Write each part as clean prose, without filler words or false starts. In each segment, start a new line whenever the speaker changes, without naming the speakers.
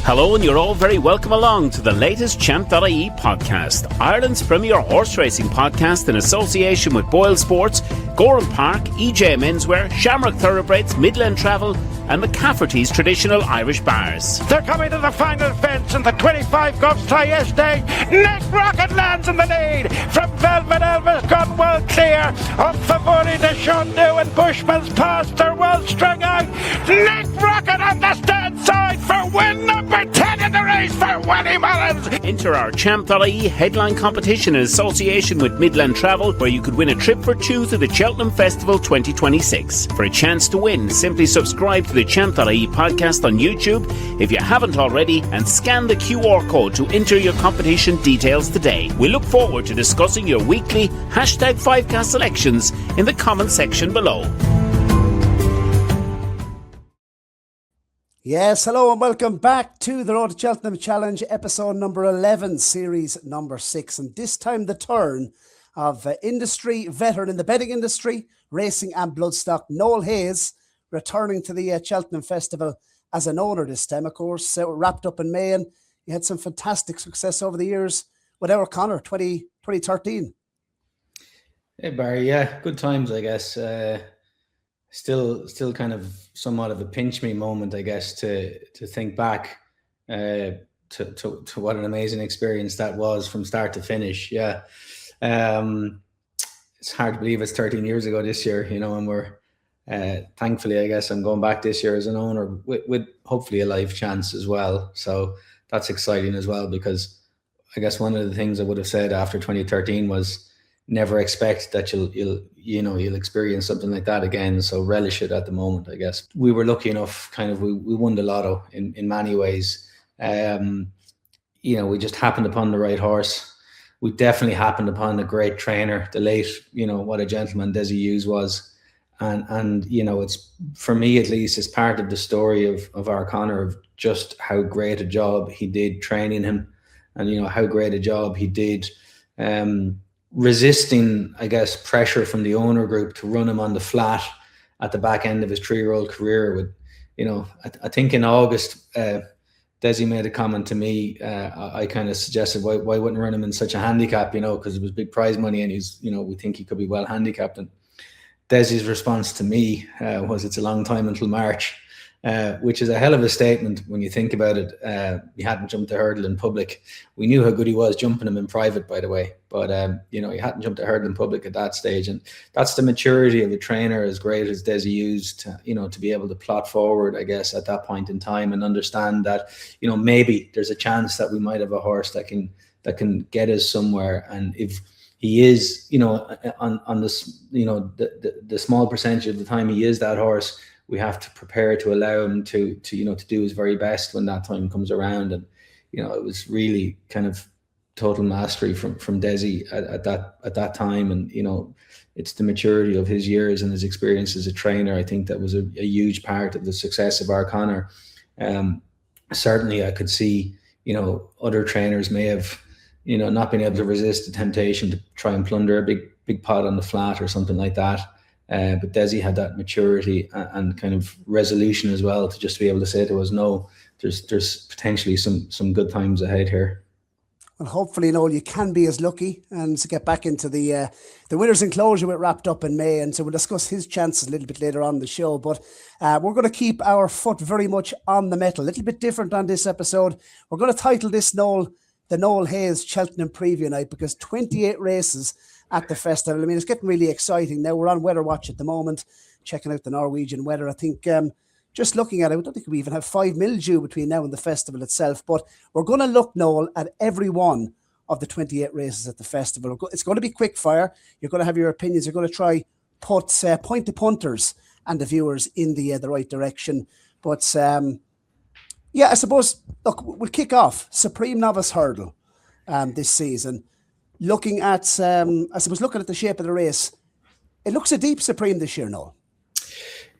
Hello, and you're all very welcome along to the latest Champ.ie podcast, Ireland's premier horse racing podcast in association with Boylesports, Gorham Park, EJ Menswear, Shamrock Thoroughbreds, Midland Travel and McCafferty's traditional Irish bars.
They're coming to the final fence and the 25 Govs tie day. Nick Rocket lands in the lead from Velvet Elvis, gone well clear. Up Favori to Shundu and Bushman's past, they're well strung out. Nick Rocket on the stand side for win number 10 in the race for Willie Mullins.
Enter our Champ.ie headline competition in association with Midland Travel, where you could win a trip for two to the Cheltenham Festival 2026. For a chance to win, simply subscribe to the Champ.ie podcast on YouTube if you haven't already, and scan the QR code to enter your competition details today. We look forward to discussing your weekly #5cast selections in the comment section below.
Yes, hello and welcome back to the Road to Cheltenham Challenge, episode number 11, series number 6. And this time the turn of industry veteran in the betting industry, racing and bloodstock, Noel Hayes, returning to the Cheltenham Festival as an owner this time. Of course, Wrappedupinmay, and you had some fantastic success over the years with our Conor, 2013.
Hey Barry, yeah, good times, I guess. Still kind of somewhat of a pinch me moment, I guess, to think back to what an amazing experience that was from start to finish. Yeah, it's hard to believe it's 13 years ago this year, you know, and we're thankfully, I guess, I'm going back this year as an owner with hopefully a life chance as well. So that's exciting as well, because I guess one of the things I would have said after 2013 was never expect that you'll experience something like that again. So relish it at the moment, I guess. We were lucky enough, we won the lotto in many ways. We just happened upon the right horse. We definitely happened upon a great trainer, the late, what a gentleman Desi Hughes was. And it's, for me at least, it's part of the story of our Conor, of just how great a job he did training him, and how great a job he did resisting, I guess, pressure from the owner group to run him on the flat at the back end of his 3-year-old career. With, I think in August, Desi made a comment to me. I kind of suggested why wouldn't run him in such a handicap, because it was big prize money and he's, we think he could be well handicapped. And Desi's response to me was, it's a long time until March, which is a hell of a statement when you think about it. He hadn't jumped the hurdle in public. We knew how good he was jumping him in private, by the way, but he hadn't jumped the hurdle in public at that stage. And that's the maturity of a trainer as great as Desi used to, to be able to plot forward, I guess, at that point in time, and understand that, maybe there's a chance that we might have a horse that can get us somewhere. And if he is, on this, the small percentage of the time he is that horse, we have to prepare to allow him to do his very best when that time comes around. And, it was really kind of total mastery from Desi at that time. And, it's the maturity of his years and his experience as a trainer. I think that was a huge part of the success of our Conor. Certainly I could see, other trainers may have, not being able to resist the temptation to try and plunder a big pot on the flat or something like that. But Desi had that maturity and kind of resolution as well, to just be able to say to us, no, there's potentially some good times ahead here.
Well, hopefully, Noel, you can be as lucky and to get back into the winners' enclosure with Wrappedupinmay, and so we'll discuss his chances a little bit later on in the show. But we're going to keep our foot very much on the metal. A little bit different on this episode. We're going to title this, Noel, the Noel Hayes Cheltenham Preview Night, because 28 races at the festival. I mean, it's getting really exciting now. We're on weather watch at the moment, checking out the Norwegian weather. I think just looking at it, I don't think we even have 5 mil due between now and the festival itself. But we're going to look, Noel, at every one of the 28 races at the festival. It's going to be quick fire. You're going to have your opinions. You're going to try point the punters and the viewers in the right direction. But I suppose, look, we'll kick off Supreme Novice Hurdle this season. Looking at, looking at the shape of the race, it looks a deep Supreme this year, Noel.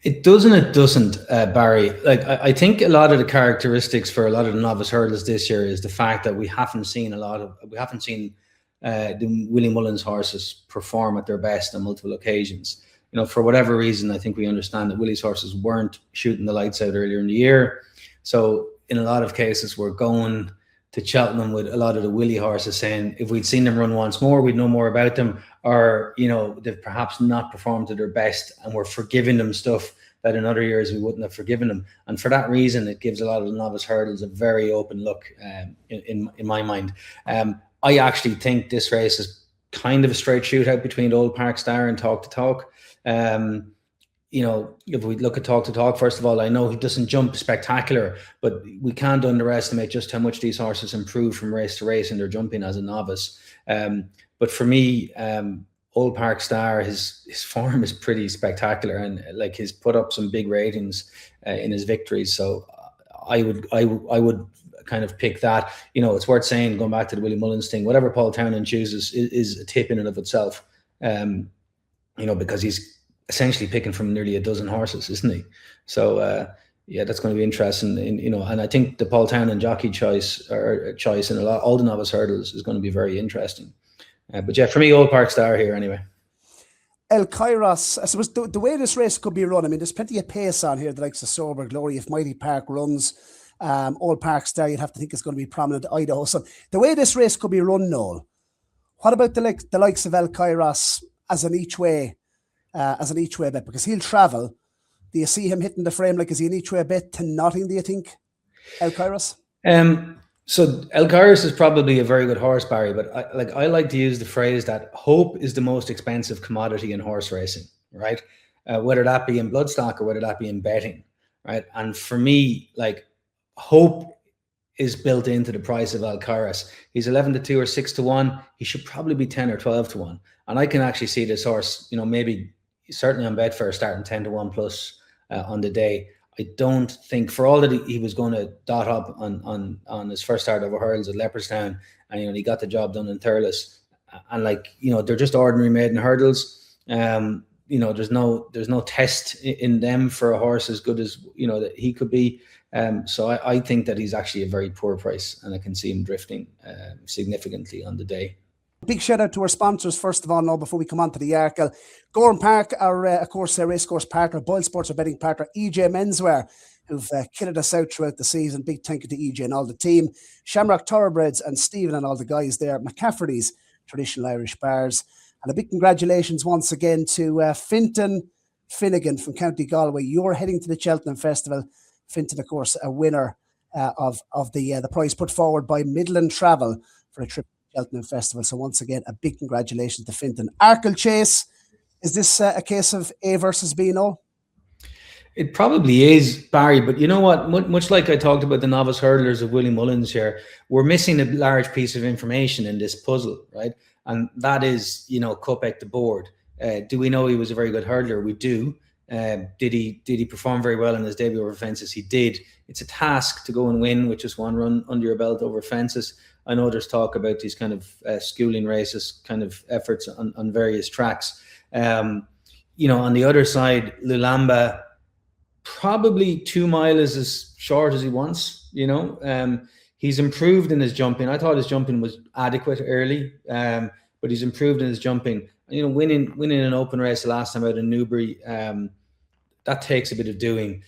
It doesn't, Barry. Like, I think a lot of the characteristics for a lot of the novice hurdles this year is the fact that we haven't seen the Willie Mullins horses perform at their best on multiple occasions. For whatever reason, I think we understand that Willie's horses weren't shooting the lights out earlier in the year. So, in a lot of cases, were going to Cheltenham with a lot of the Willie horses, saying if we'd seen them run once more, we'd know more about them, or they've perhaps not performed to their best, and we're forgiving them stuff that in other years we wouldn't have forgiven them. And for that reason, it gives a lot of the novice hurdles a very open look in my mind. I actually think this race is kind of a straight shootout between Old Park Star and Talk to Talk. If we look at Talk to Talk, first of all, I know he doesn't jump spectacular, but we can't underestimate just how much these horses improve from race to race in their jumping as a novice. But for me, Old Park Star, his form is pretty spectacular, and like he's put up some big ratings in his victories. So I would kind of pick that. It's worth saying, going back to the Willie Mullins thing, whatever Paul Townend chooses is a tip in and of itself. Because he's essentially picking from nearly a dozen horses, isn't he? So that's going to be interesting. And I think the Paul Townend jockey choice in all the novice hurdles is going to be very interesting. But yeah, for me, Old Park Star here anyway.
El Kairos, I suppose the way this race could be run, I mean, there's plenty of pace on here, the likes of Sober Glory. If Mighty Park runs, Old Park Star, you'd have to think it's going to be prominent. Idaho. So the way this race could be run, Noel, what about the likes of El Kairos as an each way bet? Because he'll travel. Do you see him hitting the frame? Like, is he an each way bet to nothing, do you think, El Kairos?
So El Kairos is probably a very good horse, Barry, but I like to use the phrase that hope is the most expensive commodity in horse racing, right? Whether that be in bloodstock or whether that be in betting, right? And for me, like, hope is built into the price of El Kairos. He's 11-2 or 6-1. He should probably be 10 or 12-1. And I can actually see this horse, maybe certainly on Betfair starting 10-1 plus on the day. I don't think, for all that he was going to dot up on his first start over hurdles at Leopardstown, and he got the job done in Thurles, and they're just ordinary maiden hurdles. There's no test in them for a horse as good as that he could be. So I think that he's actually a very poor price, and I can see him drifting significantly on the day.
Big shout out to our sponsors, first of all, now before we come on to the Arkle. Gorham Park, our racecourse partner, Boylesports, our betting partner, EJ Menswear, who've killed us out throughout the season. Big thank you to EJ and all the team. Shamrock Thoroughbreds and Stephen and all the guys there. McCafferty's Traditional Irish Bars. And a big congratulations once again to Fintan Finnegan from County Galway. You're heading to the Cheltenham Festival. Fintan, of course, a winner of the prize put forward by Midland Travel for a trip Cheltenham Festival. So once again, a big congratulations to Fintan. Arkle Chase, is this a case of A versus B, Noel?
It probably is, Barry, but you know what? Much like I talked about the novice hurdlers of Willie Mullins here, we're missing a large piece of information in this puzzle, right? And that is, Kopek the board. Do we know he was a very good hurdler? We do. Did he perform very well in his debut over fences? He did. It's a task to go and win with just one run under your belt over fences. I know there's talk about these kind of schooling races, kind of efforts on various tracks. On the other side, Lulamba, probably 2 mile is as short as he wants. He's improved in his jumping. I thought his jumping was adequate early, but he's improved in his jumping. Winning an open race the last time out in Newbury, that takes a bit of doing.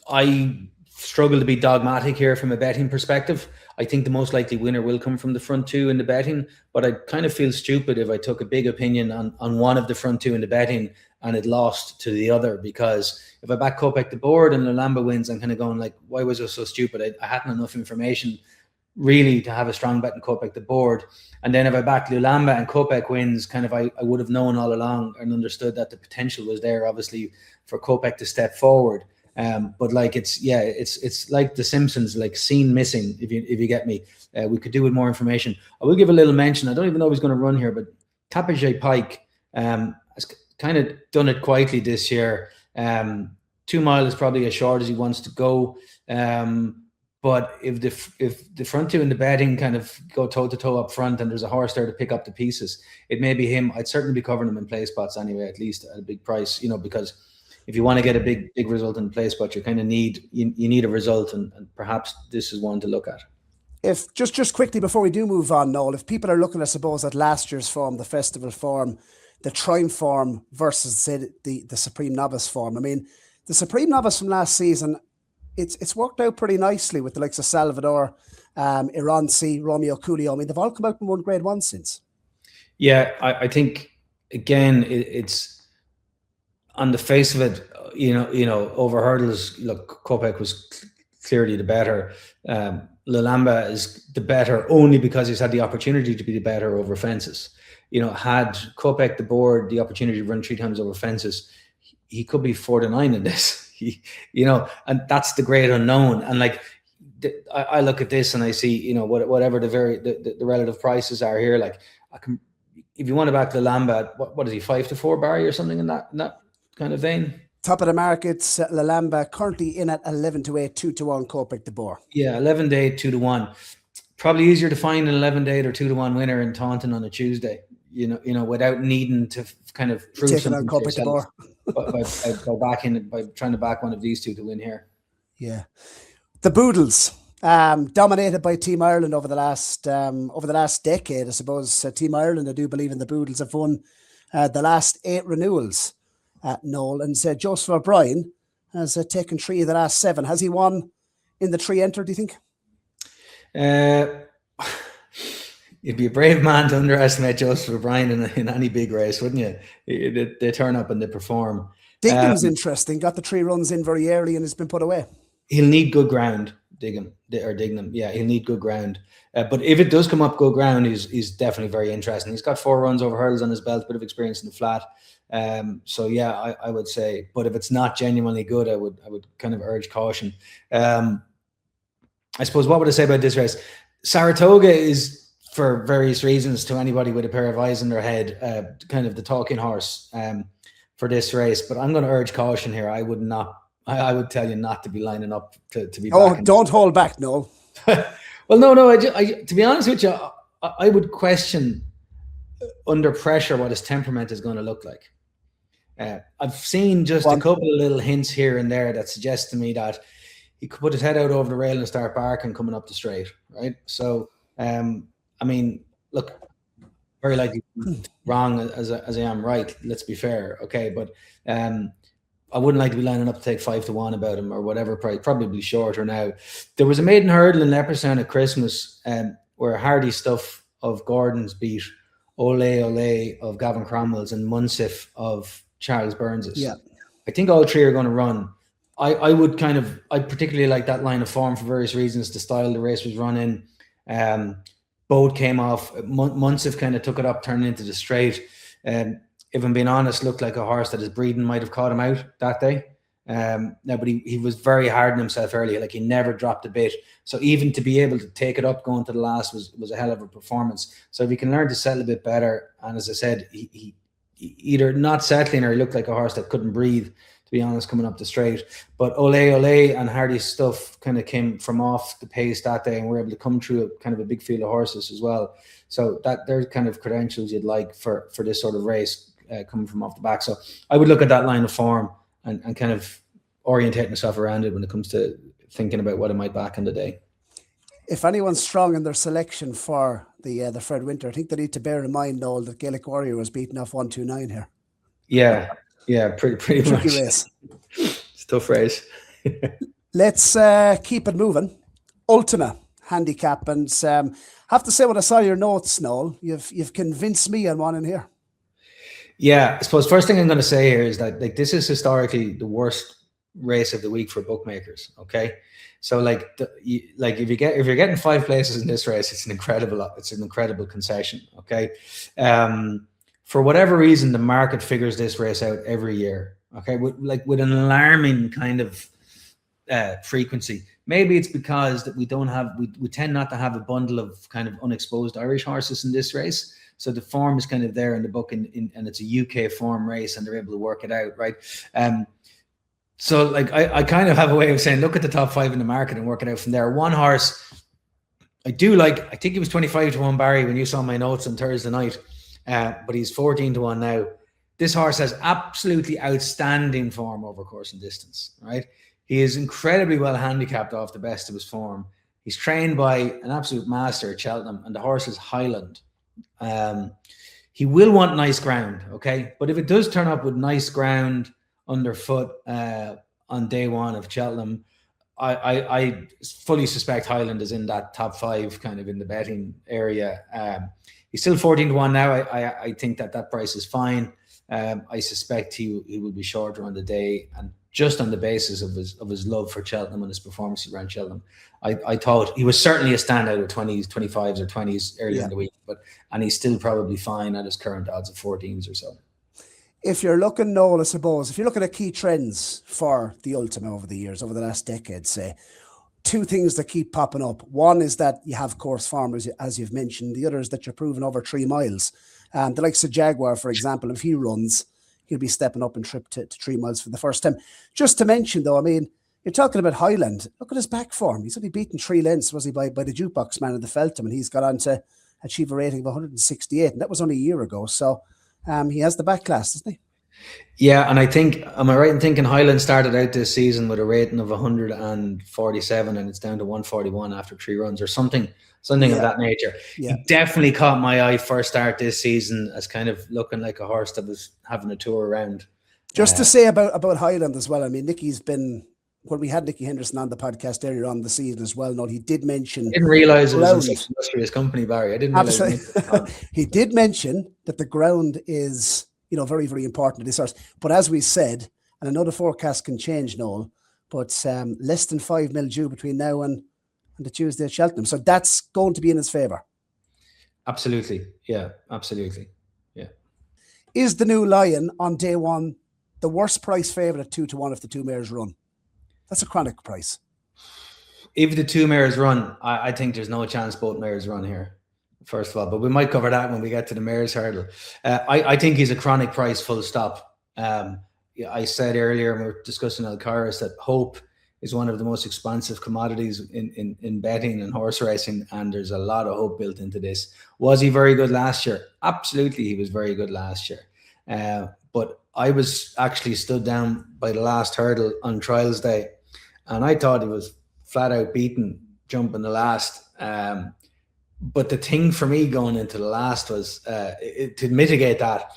I struggle to be dogmatic here from a betting perspective. I think the most likely winner will come from the front two in the betting, but I kind of feel stupid if I took a big opinion on one of the front two in the betting and it lost to the other, because if I back Kopek the board and Lulamba wins, I'm kind of going like, why was I so stupid? I hadn't enough information really to have a strong bet in Kopek the board. And then if I back Lulamba and Kopek wins, kind of I would have known all along and understood that the potential was there, obviously, for Kopek to step forward. But like it's like The Simpsons, like scene missing, if you get me. We could do with more information. I will give a little mention. I don't even know if he's going to run here, but Tapage Pike has kind of done it quietly this year. 2 mile is probably as short as he wants to go. But if the front two in the betting kind of go toe to toe up front and there's a horse there to pick up the pieces, it may be him. I'd certainly be covering him in play spots anyway, at least at a big price, because if you want to get a big result in play spot, you kind of need a result, and perhaps this is one to look at.
If just quickly before we do move on, Noel, if people are looking, I suppose, at last year's form, the festival form, the Triumph form versus say the Supreme Novice form. I mean, the Supreme Novice from last season, it's worked out pretty nicely with the likes of Salvador, Iranzi, Romeo Coolio. I mean, they've all come out and won Grade 1 since.
Yeah, I think again it's on the face of it, over hurdles. Look, Kopek was clearly the better. Lalamba is the better only because he's had the opportunity to be the better over fences. Had Kopek the board the opportunity to run 3 times over fences, he could be 4-9 in this. And that's the great unknown. And like, I look at this and I see, whatever the relative prices are here. Like, I can, if you want to back Lalamba, what is he, 5-4 Barry or something in that kind of vein?
Top of the market, Lalamba currently in at 11-8, 2-1, Kopek de Boer.
Yeah, 11-8, 2-1. Probably easier to find an 11-8 or 2-1 winner in Taunton on a Tuesday. Without needing to kind of prove
taking
something
on Kopek de Boer
by trying to back one of these two to win here.
Yeah, the Boodles. Dominated by Team Ireland over the last decade, I suppose. Team Ireland, I do believe in the Boodles, have won the last 8 renewals. Noel, and Joseph O'Brien has taken 3 of the last 7. Has he won in the 3 entered, do you think?
You'd be a brave man to underestimate Joseph O'Brien in any big race, wouldn't you? They turn up and they perform.
Digham's interesting. Got the 3 runs in very early and has been put away.
He'll need good ground, Dignam. Yeah, he'll need good ground. But if it does come up good ground, he's definitely very interesting. He's got 4 runs over hurdles on his belt, bit of experience in the flat. So yeah, I would say, but if it's not genuinely good, I would kind of urge caution. I suppose, what would I say about this race? Saratoga is, for various reasons, to anybody with a pair of eyes in their head, kind of the talking horse for this race. But I'm going to urge caution here. I would tell you not to be lining up to be.
Oh, don't hold back, Noel.
Well, no. To be honest with you, I would question under pressure what his temperament is going to look like. I've seen just a couple of little hints here and there that suggest to me that he could put his head out over the rail and start barking coming up the straight, right? So, I mean, look, very likely wrong as I am right. Let's be fair, okay? But I wouldn't like to be lining up to take 5-1 about him or whatever price. Probably shorter now. There was a maiden hurdle in Leopardstown at Christmas where Hardy Stuff of Gordon's beat Ole of Gavin Cromwell's and Munsif of Charles Burns's. Yeah, I think all 3 are going to run. I particularly like that line of form for various reasons. The style the race was run in. Boat came off. Munsif kind of took it up, turned into the straight. If I'm being honest, looked like a horse that his breeding might have caught him out that day. But he was very hard on himself early. Like, he never dropped a bit. So even to be able to take it up going to the last was a hell of a performance. So if he can learn to settle a bit better, and as I said, he either not settling or he looked like a horse that couldn't breathe, to be honest, coming up the straight. But Ole and Hardy Stuff kind of came from off the pace that day and were able to come through a kind of a big field of horses as well. So that they're kind of credentials you'd like for this sort of race coming from off the back. So I would look at that line of form and kind of orientate myself around it when it comes to thinking about what I might back in the day.
If anyone's strong in their selection for the Fred Winter, I think they need to bear in mind, Noel, that Gaelic Warrior was beaten off 1-2-9 here.
Yeah, pretty much.
Race.
It's a tough race.
Let's keep it moving. Ultima handicap, and have to say, when I saw your notes, Noel, you've convinced me on one in here.
Yeah, I suppose first thing I'm going to say here is that, like, this is historically the worst race of the week for bookmakers. Okay, so if you're getting 5 places in this race, it's an incredible concession. Okay, for whatever reason, the market figures this race out every year. Okay, with an alarming kind of frequency. Maybe it's because that we tend not to have a bundle of kind of unexposed Irish horses in this race. So the form is kind of there in the book, and it's a UK form race, and they're able to work it out, right? So like I kind of have a way of saying, look at the top 5 in the market and work it out from there. One horse I do like, I think he was 25-1 Barry when you saw my notes on Thursday night, but he's 14-1 now. This horse has absolutely outstanding form over course and distance, right? He is incredibly well handicapped off the best of his form. He's trained by an absolute master at Cheltenham, and the horse is Highland. He will want nice ground, okay? But if it does turn up with nice ground underfoot on day 1 of Cheltenham, I fully suspect Highland is in that top 5 kind of in the betting area. He's still 14-1 now. I think that price is fine. I suspect he will be shorter on the day, and just on the basis of his love for Cheltenham and his performances around Cheltenham, I thought he was certainly a standout at 20s, 25s or 20s early in the week, and he's still probably fine at his current odds of 14s or so.
If you're looking, Noel, I suppose, if you're looking at key trends for the Ultima over the years, over the last decade, say, 2 things that keep popping up. One is that you have course farmers, as you've mentioned. The other is that you're proving over 3 miles. The likes of Jaguar, for example, if he runs, he'll be stepping up and trip to 3 miles for the first time. Just to mention, though, I mean, you're talking about Highland. Look at his back form. He's only beaten 3 lengths, was he, by the jukebox man in the Feltham, and he's got on to achieve a rating of 168, and that was only a year ago. So he has the back class, doesn't he?
Yeah, and I think, am I right in thinking Highland started out this season with a rating of 147 and it's down to 141 after 3 runs or something of that nature. He definitely caught my eye first start this season as kind of looking like a horse that was having a tour around.
Just to say about Highland as well, I mean, Nicky's been, when we had Nicky Henderson on the podcast earlier on the season as well, he did mention...
I didn't realise it was an illustrious company, Barry. I didn't realise
he did mention that the ground is... very, very important to this horse. But as we said, and I know the forecast can change, Noel, but less than 5 mil due between now and the Tuesday at Cheltenham. So that's going to be in his favour.
Absolutely. Yeah, absolutely. Yeah.
Is the New Lion on day one the worst price favourite at 2-1 if the 2 mares run? That's a chronic price.
If the 2 mares run, I think there's no chance both mares run here. First of all, but we might cover that when we get to the mare's hurdle. I think he's a chronic price, full stop. I said earlier when we were discussing Alcaraz that hope is one of the most expensive commodities in betting and horse racing, and there's a lot of hope built into this. Was he very good last year? Absolutely, he was very good last year. But I was actually stood down by the last hurdle on trials day, and I thought he was flat out beaten jumping the last. But the thing for me going into the last was to mitigate that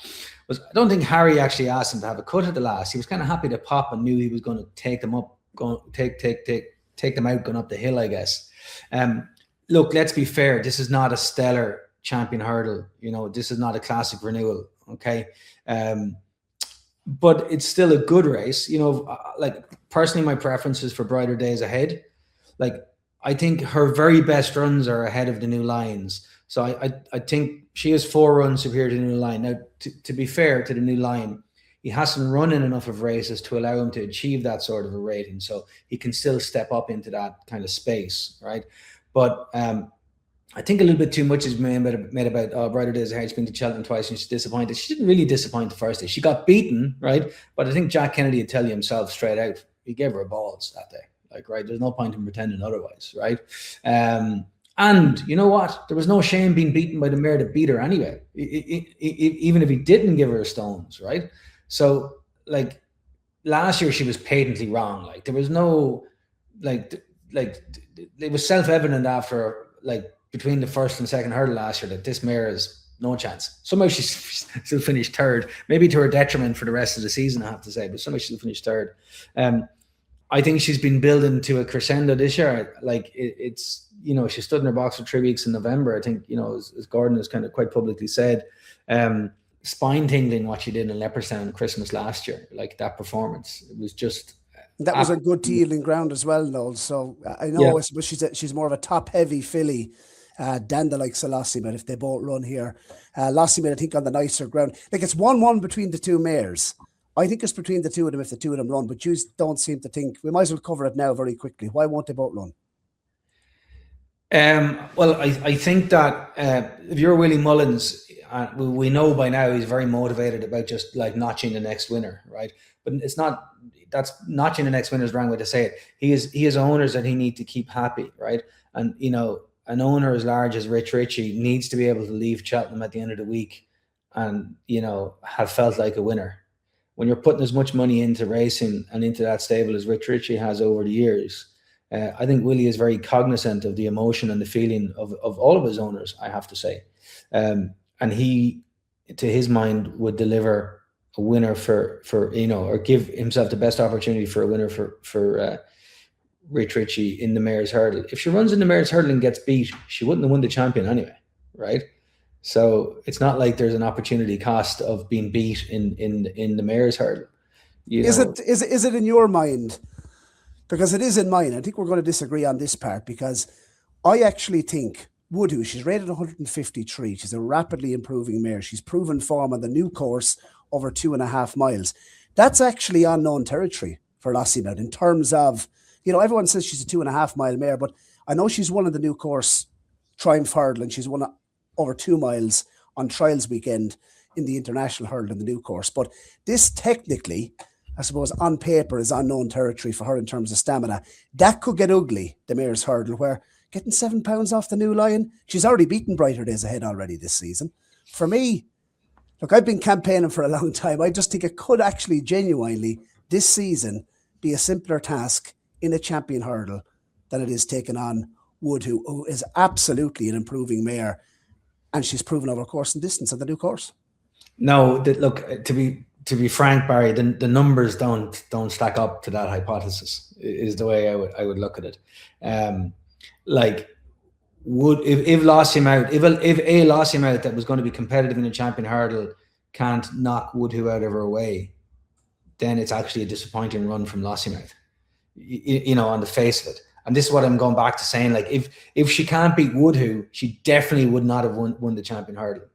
was, I don't think Harry actually asked him to have a cut at the last. He was kind of happy to pop and knew he was going to take them up, take them out going up the hill, I guess. Look, let's be fair. This is not a stellar champion hurdle. This is not a classic renewal. Okay. But it's still a good race. Like personally, my preference is for Brighter Days Ahead. Like, I think her very best runs are ahead of the New Lions. So I think she has 4 runs superior to the New Lion. Now, to be fair to the New Lion, he hasn't run in enough of races to allow him to achieve that sort of a rating. So he can still step up into that kind of space, right? But I think a little bit too much is made about Brighter Days Ahead. She's been to Cheltenham twice and she's disappointed. She didn't really disappoint the first day. She got beaten, right? But I think Jack Kennedy would tell you himself straight out, he gave her balls that day. Like, right, there's no point in pretending otherwise, right? And you know what? There was no shame being beaten by the mare that beat her anyway, even if he didn't give her stones, right? So, like, last year she was patently wrong. Like, there was no, like it was self-evident after, like, between the first and second hurdle last year that this mare is no chance. Somehow she still finished 3rd, maybe to her detriment for the rest of the season, I have to say, but somehow she still finished 3rd. I think she's been building to a crescendo this year. Like it's, she stood in her box for 3 weeks in November. I think, as Gordon has kind of quite publicly said, spine tingling what she did in Leopardstown Christmas last year. Like that performance, it was just.
That was a good yielding ground as well, Noel. So I know, I suppose she's more of a top heavy filly than the likes of Lossiemate if they both run here. Lossiemate, I think, on the nicer ground. Like it's 1-1 between the 2 mares. I think it's between the 2 of them if the 2 of them run, but you don't seem to think. We might as well cover it now very quickly. Why won't they both run?
Well, I think that if you're Willie Mullins, we know by now he's very motivated about just like notching the next winner, right? But it's not. That's notching the next winner is the wrong way to say it. He has owners that he needs to keep happy, right? And an owner as large as Rich Ritchie needs to be able to leave Cheltenham at the end of the week and have felt like a winner. When you're putting as much money into racing and into that stable as Rich Ritchie has over the years, I think Willie is very cognizant of the emotion and the feeling of all of his owners, I have to say. And he, to his mind, would deliver a winner for or give himself the best opportunity for a winner Rich Ritchie in the Mayor's Hurdle. If she runs in the Mayor's Hurdle and gets beat, she wouldn't have won the champion anyway, right? So it's not like there's an opportunity cost of being beat in the Mayor's Hurdle.
Is it in your mind? Because it is in mine. I think we're going to disagree on this part, because I actually think Woodhoo, she's rated 153. She's a rapidly improving mare. She's proven form on the new course over 2.5 miles. That's actually unknown territory for Lossiemouth in terms of, everyone says she's a 2.5 mile mare, but I know she's won on the new course Triumph Hurdle, and she's won over 2 miles on trials weekend in the international hurdle in the new course. But this technically, I suppose, on paper is unknown territory for her in terms of stamina. That could get ugly, the Mayor's Hurdle, where getting £7 off the new lion, she's already beaten Brighter Days Ahead already this season. For me, look, I've been campaigning for a long time. I just think it could actually genuinely, this season, be a simpler task in a champion hurdle than it is taking on Wood, who is absolutely an improving mare, and she's proven over course and distance on the new course. No,
look, to be frank, Barry, the numbers don't stack up to that hypothesis, is the way I would look at it. If a Lossiemouth that was going to be competitive in a champion hurdle can't knock Woodhoo out of her way, then it's actually a disappointing run from Lossiemouth, on the face of it. And this is what I'm going back to saying, like, if she can't beat Woodhoo, she definitely would not have won the champion hurdle.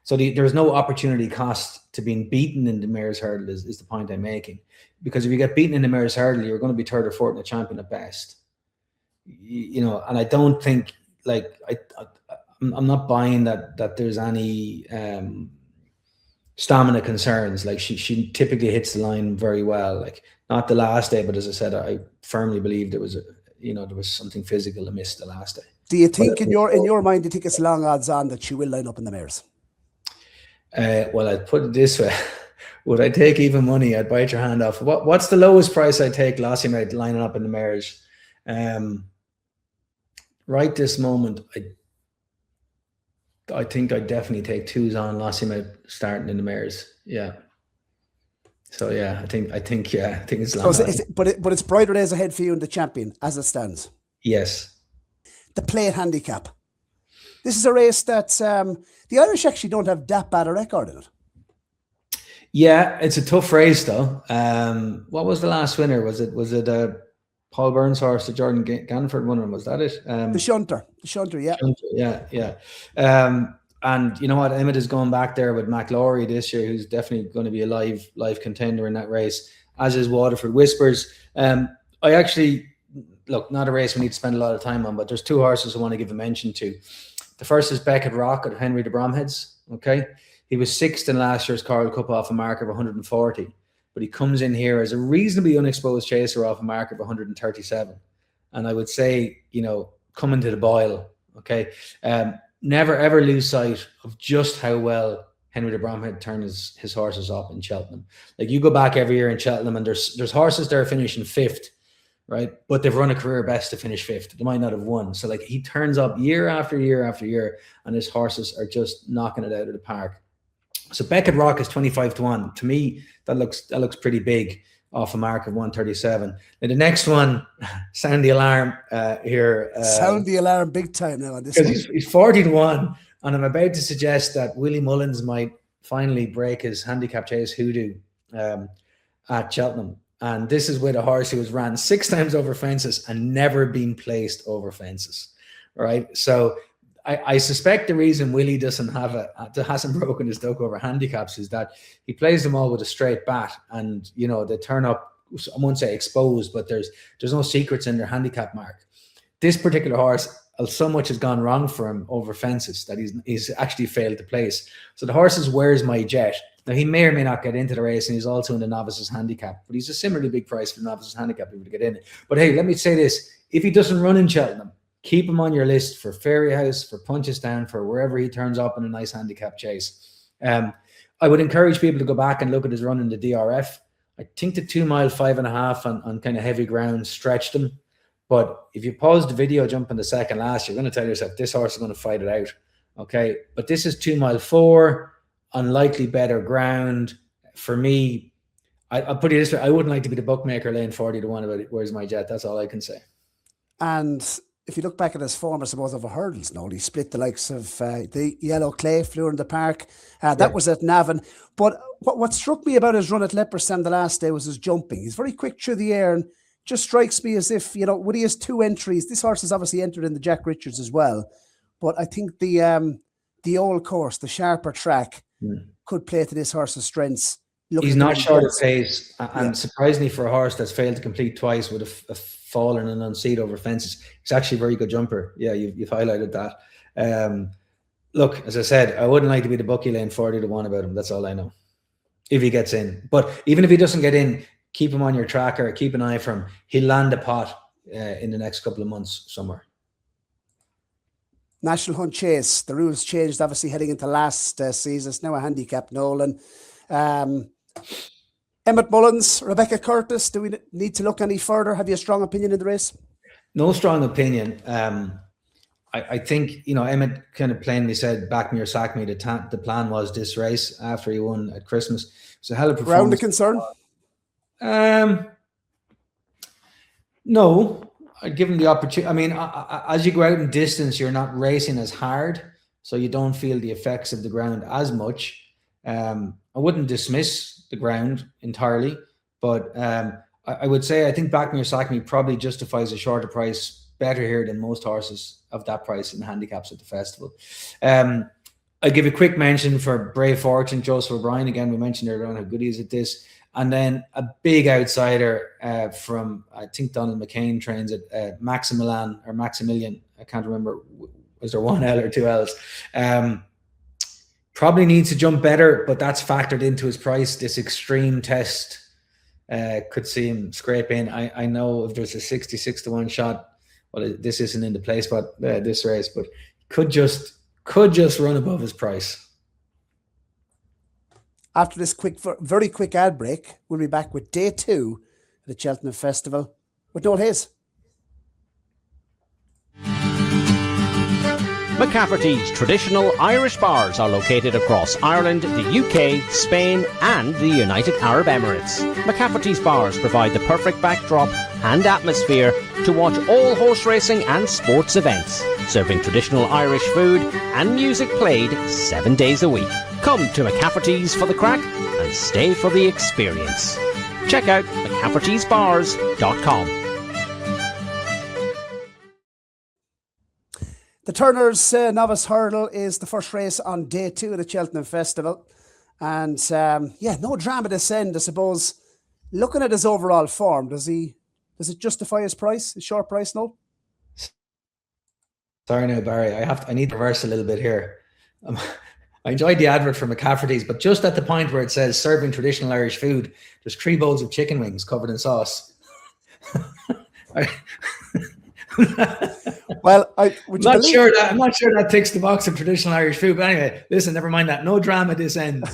So there's no opportunity cost to being beaten in the Mayor's Hurdle is the point I'm making. Because if you get beaten in the Mayor's Hurdle, you're going to be third or fourth in the champion at best. And I don't think, like, I'm not buying that there's any stamina concerns. Like, she typically hits the line very well. Like, not the last day, but as I said, I firmly believe there was something physical amiss the last day.
Do you think in your mind, do you think it's long odds on that she will line up in the Mares?
Well, I'd put it this way. Would I take even money? I'd bite your hand off. What's the lowest price I'd take Lossiemouth lining up in the Mares? Right this moment, I think I'd definitely take 2s on Lossiemouth starting in the Mares. Yeah. So yeah, I think it's long.
So but it's Brighter Days Ahead for you in the champion as it stands.
Yes.
The Plate Handicap. This is a race that the Irish actually don't have that bad a record in it.
Yeah, it's a tough race though. What was the last winner? Was it Paul Byrne's horse, the Jordan Ganford won? Was that it?
The Shunter, yeah.
Yeah. And you know what? Emmett is going back there with McLaury this year, who's definitely going to be a live contender in that race, as is Waterford Whispers. I actually, look, not a race we need to spend a lot of time on, but there's 2 horses I want to give a mention to. The first is Beckett Rock at Henry de Bromhead's. Okay. He was 6th in last year's Coral Cup off a mark of 140, but he comes in here as a reasonably unexposed chaser off a mark of 137. And I would say, coming to the Boyle, okay. Never ever lose sight of just how well Henry de Bromhead turned his horses up in Cheltenham. Like, you go back every year in Cheltenham and there's horses there finishing 5th, right? But they've run a career best to finish 5th. They might not have won. So like, he turns up year after year after year, and his horses are just knocking it out of the park. So Beckett Rock is 25-1. To me, that looks pretty big off a mark of 137. Now the next one, sound the alarm here.
Sound the alarm big time now on this one.
He's 40-1, and I'm about to suggest that Willie Mullins might finally break his handicap chase hoodoo at Cheltenham. And this is with a horse who was ran 6 times over fences and never been placed over fences, right? So I suspect the reason Willie hasn't broken his duck over handicaps is that he plays them all with a straight bat, and they turn up, I won't say exposed, but there's no secrets in their handicap mark. This particular horse, so much has gone wrong for him over fences that he's actually failed to place. So the horse is Where's My Jet. Now, he may or may not get into the race, and he's also in the Novices Handicap, but he's a similarly big price for the Novices Handicap to get in. But hey, let me say this: if he doesn't run in Cheltenham, keep him on your list for Fairy House, for Punches Down, for wherever he turns up in a nice handicap chase. I would encourage people to go back and look at his run in the DRF. I think the 2 mile 5.5 on kind of heavy ground stretched him. But if you pause the video, jump in the second last, you're going to tell yourself this horse is going to fight it out. Okay. But this is 2 mile 4, unlikely better ground. For me, I'll put it this way: I wouldn't like to be the bookmaker laying 40-1 about it. Where's My Jet? That's all I can say.
And if you look back at his form, I suppose, over hurdles, Noel, he split the likes of the yellow clay, flew in the park. That was at Navan. But what struck me about his run at Leopardstown the last day was his jumping. He's very quick through the air and just strikes me as if, you know, when he has 2 entries, this horse has obviously entered in the Jack Richards as well. But I think the old course, the sharper track, could play to this horse's strengths.
He's not short of pace, and surprisingly for a horse that's failed to complete twice with a fallen and unseat over fences, he's actually a very good jumper. Yeah, you've highlighted that. Look, as I said, I wouldn't like to be the bookie laying 40-1 about him. That's all I know. If he gets in, but even if he doesn't get in, keep him on your tracker. Keep an eye for him. He'll land a pot in the next couple of months somewhere.
National Hunt Chase. The rules changed, obviously, heading into last season. It's now a handicap, Noel. Emmett Mullins, Rebecca Curtis, do we need to look any further? Have you a strong opinion in the race?
No strong opinion. I think, you know, Emmett kind of plainly said, back me or sack me. The plan was this race after he won at Christmas. It's a hell of a performance.
Ground of concern?
No, I'd give him the opportunity. I mean, as you go out in distance, you're not racing as hard, so you don't feel the effects of the ground as much. I wouldn't dismiss the ground entirely, but I would say I think Back Me or Sack Me probably justifies a shorter price better here than most horses of that price in handicaps at the festival. I'll give a quick mention for Brave Fortune, Joseph O'Brien. Again, we mentioned earlier on how good he is at this. And then a big outsider from, I think Donald McCain trains at Maximilian. I can't remember. Was there 1 L or 2 L's? Probably needs to jump better, but that's factored into his price. This extreme test could see him scrape in. I know if there's a 66-1 shot, well, this isn't in the place, but this race, but could just run above his price.
After this very quick ad break, we'll be back with day 2 of the Cheltenham Festival with Noel Hayes.
McCafferty's traditional Irish bars are located across Ireland, the UK, Spain and the United Arab Emirates. McCafferty's bars provide the perfect backdrop and atmosphere to watch all horse racing and sports events, serving traditional Irish food and music played 7 days a week. Come to McCafferty's for the crack and stay for the experience. Check out mccaffertysbars.com.
The Turners Novice Hurdle is the first race on day 2 of the Cheltenham Festival. And no drama this end, I suppose. Looking at his overall form, does it justify his price, his short price, no?
Sorry now, Barry. I need to reverse a little bit here. I enjoyed the advert for McCafferty's, but just at the point where it says serving traditional Irish food, there's 3 bowls of chicken wings covered in sauce.
Well, I'm
not sure that ticks the box of traditional Irish food. But anyway, listen, never mind that. No drama this end.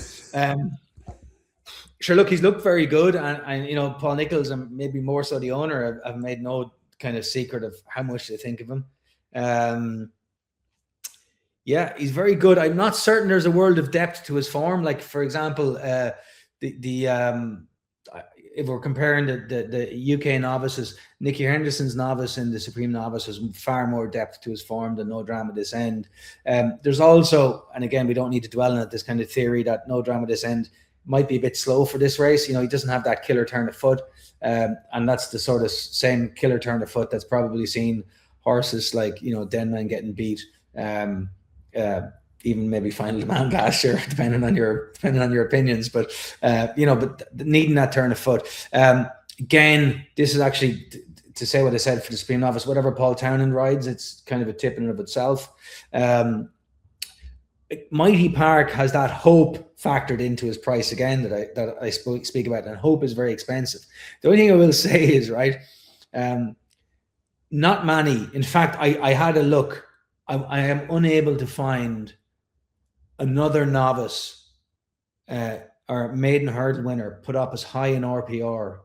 Sure, look, he's looked very good, and you know, Paul Nicholls and maybe more so the owner have made no kind of secret of how much they think of him. Yeah, he's very good. I'm not certain there's a world of depth to his form. Like, for example, if we're comparing the UK novices, Nicky Henderson's novice and the Supreme novice has far more depth to his form than No Drama This End. There's also, and again, we don't need to dwell on it, this kind of theory that No Drama This End might be a bit slow for this race. You know, he doesn't have that killer turn of foot. And that's the sort of same killer turn of foot that's probably seen horses like, you know, Denman getting beat. Even maybe Final Demand last year, depending on your opinions, but needing that turn of foot. Again, this is actually to say what I said for the Supreme Novice. Whatever Paul Townend rides, it's kind of a tip in and of itself. Mighty Park has that hope factored into his price again that I speak about, and hope is very expensive. The only thing I will say is, right, not many. In fact, I had a look. I am unable to find another novice or maiden hurdle winner put up as high an RPR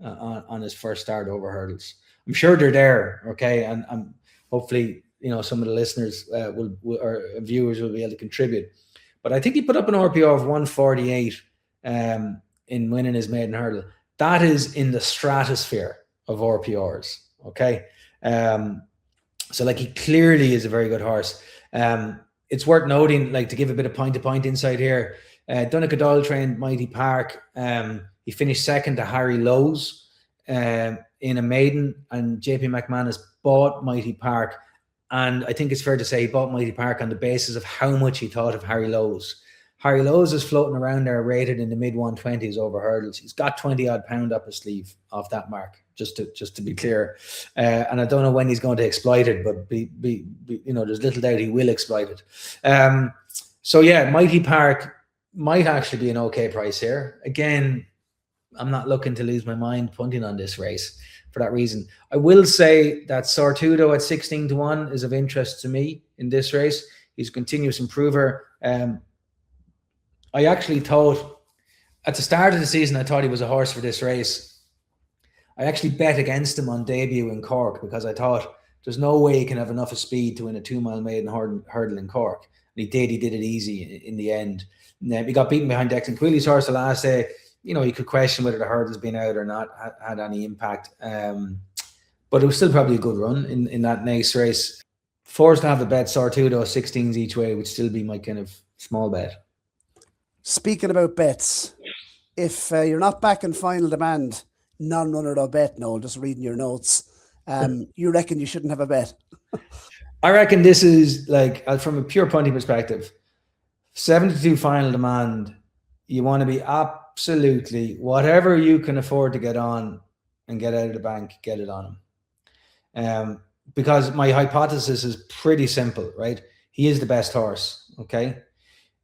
on his first start over hurdles. I'm sure they're there, okay, and hopefully, you know, some of the listeners or viewers will be able to contribute. But I think he put up an RPR of 148 in winning his maiden hurdle. That is in the stratosphere of RPRs, okay. So like he clearly is a very good horse. It's worth noting, like to give a bit of point-to-point insight here, Doyle trained Mighty Park. He finished second to Harry Lowe's in a maiden, and JP McManus bought Mighty Park. And I think it's fair to say he bought Mighty Park on the basis of how much he thought of Harry Lowe's. Harry Lowe's is floating around there, rated in the mid-120s over hurdles. He's got 20-odd pound up his sleeve off that mark, just to be clear. And I don't know when he's going to exploit it, but there's little doubt he will exploit it. So yeah, Mighty Park might actually be an okay price here. Again, I'm not looking to lose my mind punting on this race for that reason. I will say that Sortudo at 16-1 is of interest to me in this race. He's a continuous improver. I actually thought at the start of the season, I thought he was a horse for this race. I actually bet against him on debut in Cork because I thought there's no way he can have enough of speed to win a 2-mile maiden hurdle in Cork. And he did it easy in the end. And he got beaten behind Declan Quilly's horse the last day. You could question whether the hurdle's been out or not, had any impact. But it was still probably a good run in that nice race. Forced to have a bet, Sortudo, 16s each way would still be my kind of small bet.
Speaking about bets, if you're not back in final demand, non-runner or bet, Noel, just reading your notes, you reckon you shouldn't have a bet?
I reckon this is like, from a pure punting perspective, 72 final demand, you want to be absolutely, whatever you can afford to get on and get out of the bank, get it on him. Because my hypothesis is pretty simple, right? He is the best horse, okay?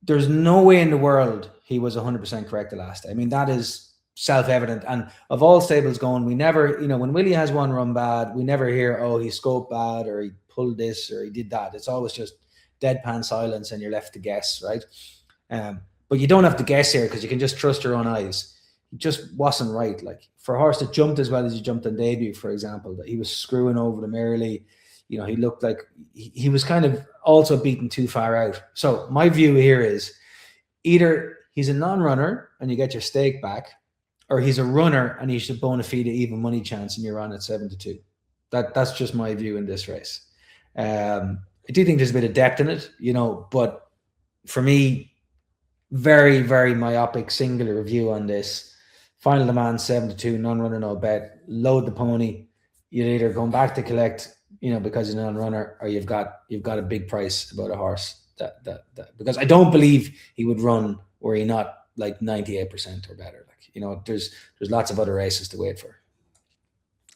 There's no way in the world he was 100% correct the last day. I mean, that is self-evident. And of all stables going, we never, when Willie has one run bad, we never hear, oh, he scoped bad or he pulled this or he did that. It's always just deadpan silence and you're left to guess, right? But you don't have to guess here because you can just trust your own eyes. He just wasn't right. Like for a horse that jumped as well as he jumped on debut, for example, that he was screwing over them early. He looked like he was kind of also beaten too far out. So my view here is either he's a non-runner and you get your stake back, or he's a runner and he's a bona fide even money chance and you're on at 7-2. That's just my view in this race. I do think there's a bit of depth in it, but for me, very, very myopic singular view on this. Final demand 7-2, non-runner, no bet. Load the pony. You're either going back to collect, because you're not a runner, or you've got a big price about a horse that because I don't believe he would run were he not like 98% or better. Like, there's lots of other races to wait for.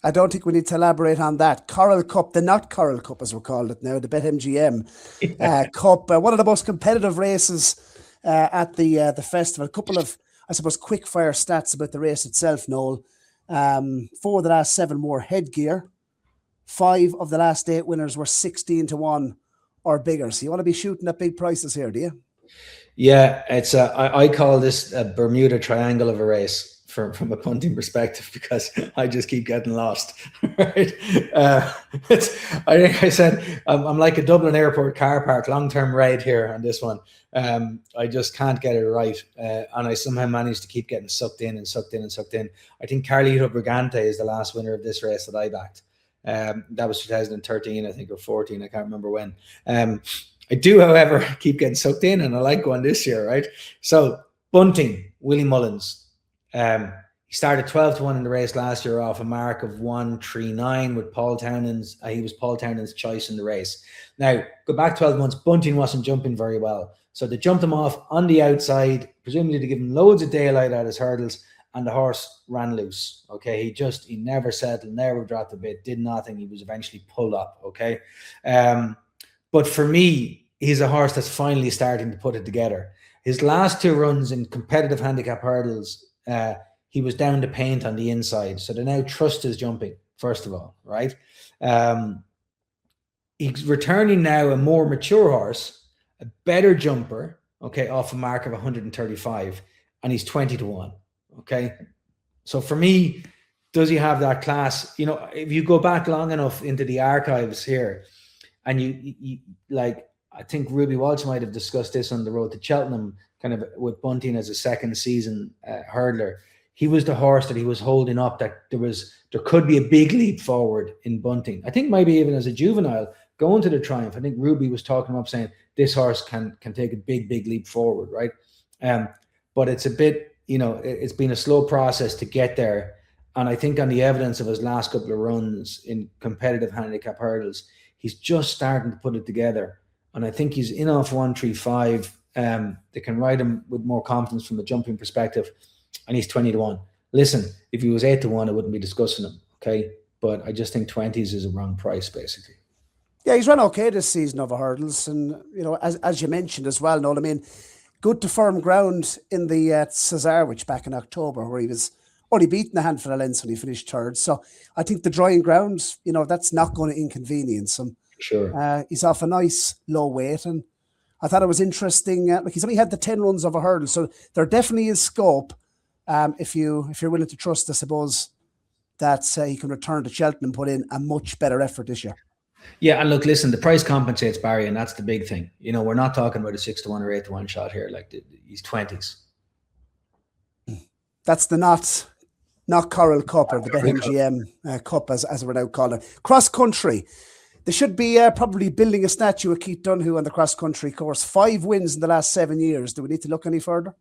I don't think we need to elaborate on that. Coral Cup, the not Coral Cup as we're called it now, the BetMGM Cup, one of the most competitive races at the festival. A couple of, I suppose, quick fire stats about the race itself, Noel. 4 of the last 7 wore headgear. 5 of the last 8 winners were 16-1 or bigger. So you want to be shooting at big prices here, do you?
Yeah, it's I call this a Bermuda Triangle of a race from a punting perspective because I just keep getting lost. Right? I think I said I'm like a Dublin Airport car park, long-term ride here on this one. I just can't get it right, and I somehow managed to keep getting sucked in. I think Carlito Brigante is the last winner of this race that I backed. That was 2013, I think, or 14. I can't remember when. I do, however, keep getting sucked in, and I like one this year, right? So, bunting, Willie Mullins. He started 12-1 in the race last year off a mark of 139 with Paul Townend's. He was Paul Townend's choice in the race. Now, go back 12 months, bunting wasn't jumping very well. So they jumped him off on the outside, presumably to give him loads of daylight at his hurdles, and the horse ran loose. Okay, he never settled, never dropped a bit, did nothing. He was eventually pulled up. Okay, but for me, he's a horse that's finally starting to put it together. His last 2 runs in competitive handicap hurdles, he was down to paint on the inside. So they now trust his jumping, first of all, right? He's returning now a more mature horse, a better jumper, okay, off a mark of 135, and he's 20-1. Okay, so for me, does he have that class? If you go back long enough into the archives here, and you like, I think Ruby Walsh might have discussed this on the road to Cheltenham, kind of with bunting as a second season hurdler. he was the horse that he was holding up, that there could be a big leap forward in bunting. I think maybe even as a juvenile going to the Triumph, I think Ruby was talking him up saying this horse can take a big leap forward, right? But it's a bit, it's been a slow process to get there. And I think on the evidence of his last couple of runs in competitive handicap hurdles, he's just starting to put it together. And I think he's in off 135. They can ride him with more confidence from a jumping perspective. And he's 20-1. Listen, if he was 8-1, I wouldn't be discussing him. Okay. But I just think 20s is a wrong price, basically.
Yeah, he's run okay this season over hurdles. And, as you mentioned as well, Noel, I mean, good to firm ground in the Cesar, which back in October, where he was only beaten a handful of lengths when he finished third. So I think the drying ground, that's not going to inconvenience him.
Sure.
He's off a nice low weight. And I thought it was interesting. He's only had the 10 runs over hurdles. So there definitely is scope. If you're willing to trust, I suppose, that he can return to Cheltenham and put in a much better effort this year.
Yeah, and look, listen, the price compensates, Barry, and that's the big thing. We're not talking about a 6-1 or 8-1 shot here. Like he's 20s.
That's the not Coral Cup or the BetMGM Cup, as we're now calling it. Cross country. They should be probably building a statue of Keith Dunhu on the cross country course. 5 wins in the last 7 years. Do we need to look any further?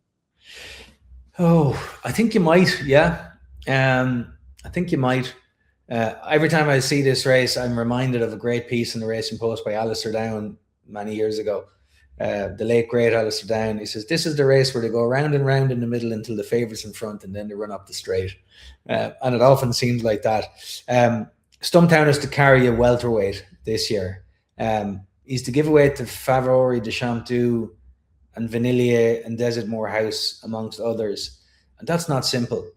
Oh, I think you might. Yeah. I think you might. Every time I see this race, I'm reminded of a great piece in the Racing Post by Alistair Down many years ago. The late, great Alistair Down. He says, this is the race where they go round and round in the middle until the favourite's in front and then they run up the straight. And it often seems like that. Stumptown is to carry a welterweight this year. He's to give away to Favori, de Champ.ie and Vanillier and Desert Morehouse, amongst others. And that's not simple.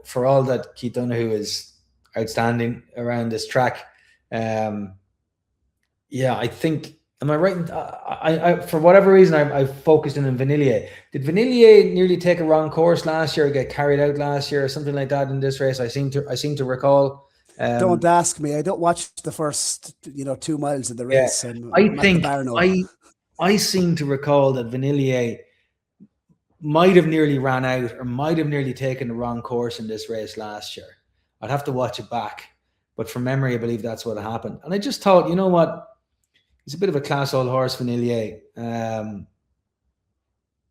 For all that Keith Dunhu is outstanding around this track. I think, am I right? I for whatever reason, I focused in on Vanillier. Did Vanillier nearly take a wrong course last year, or get carried out last year, or something like that in this race? I seem to recall.
Don't ask me. I don't watch the first 2 miles of the race.
Yeah. I seem to recall that Vanillier might have nearly ran out or might have nearly taken the wrong course in this race last year. I'd have to watch it back. But from memory, I believe that's what happened. And I just thought, you know what? He's a bit of a class old horse, Vanillier. And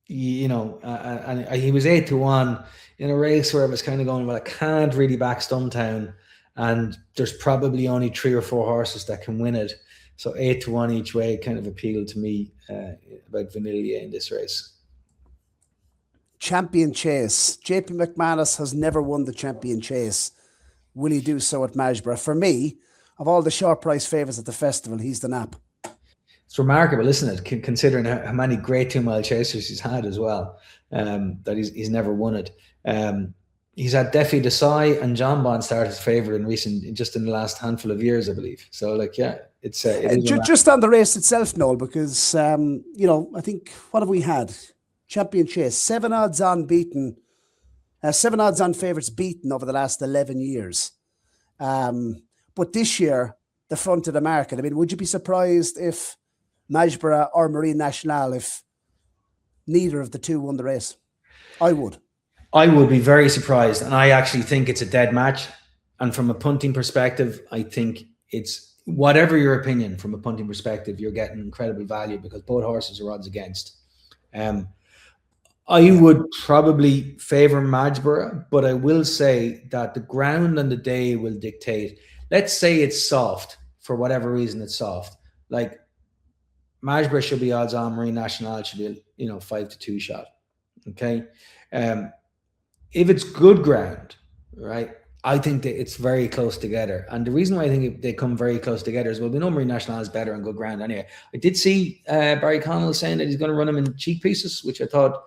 he was 8-1 in a race where I was kind of going, well, I can't really back Stumptown. And there's probably only 3 or 4 horses that can win it. So 8-1 each way kind of appealed to me about Vanillier in this race.
Champion Chase. JP McManus has never won the Champion Chase. Will he do so at Magsborough? For me, of all the short price favourites at the festival, he's the nap.
It's remarkable, isn't it? Considering how many great 2-mile chasers he's had as well, that he's never won it. He's had Defi Desai and John Bond start as favourite just in the last handful of years, I believe. So, it's
just on the race itself, Noel, because I think, what have we had? Champion Chase, 7 odds on beaten. 7 odds on favourites beaten over the last 11 years. But this year, the front of the market. I mean, would you be surprised if Magsborough or Marine National, if neither of the two won the race? I would.
I would be very surprised. And I actually think it's a dead match. And from a punting perspective, I think it's, whatever your opinion, from a punting perspective, you're getting incredible value because both horses are odds against. I would probably favour Magsborough, but I will say that the ground and the day will dictate. Let's say it's soft, for whatever reason it's soft. Like Magsborough should be odds on, Marine National should be 5-2 shot. Okay. If it's good ground, right, I think that it's very close together. And the reason why I think they come very close together is, well, we know Marine National is better on good ground anyway. I did see Barry Connell saying that he's going to run him in cheek pieces, which I thought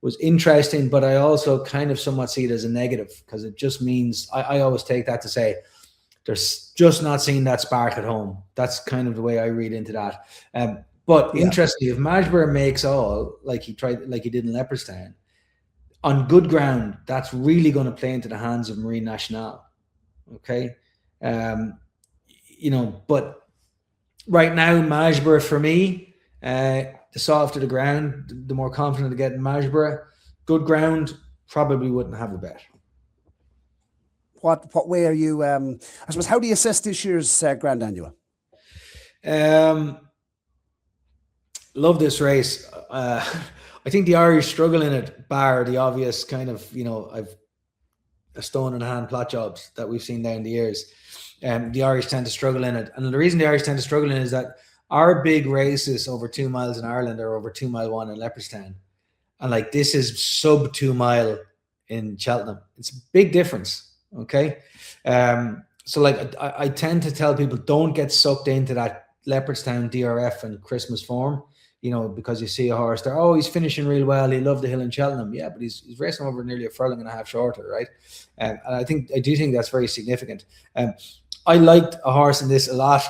was interesting, but I also kind of somewhat see it as a negative because it just means, I always take that to say, there's just not seeing that spark at home. That's kind of the way I read into that. But interestingly, if Magsborough makes all, like he did in Leopardstown, on good ground, that's really going to play into the hands of Marine National. Okay. But right now, Magsborough for me, the softer the ground, the more confident I get in Magsborough. Good ground, probably wouldn't have a bet.
What way are you? I suppose, how do you assess this year's Grand Annual?
Love this race. I think the Irish struggle in it, bar the obvious kind of, I've a stone in hand plot jobs that we've seen down the years. The Irish tend to struggle in it. And the reason the Irish tend to struggle in it is that our big races over 2 miles in Ireland are over 2 mile one in Leopardstown. And like, this is sub 2 mile in Cheltenham. It's a big difference. Okay. So like, I tend to tell people, don't get sucked into that Leopardstown DRF and Christmas form, because you see a horse there, oh, he's finishing real well, he loved the hill in Cheltenham. Yeah, but he's racing over nearly a furlong and a half shorter, right? And I do think that's very significant. I liked a horse in this a lot,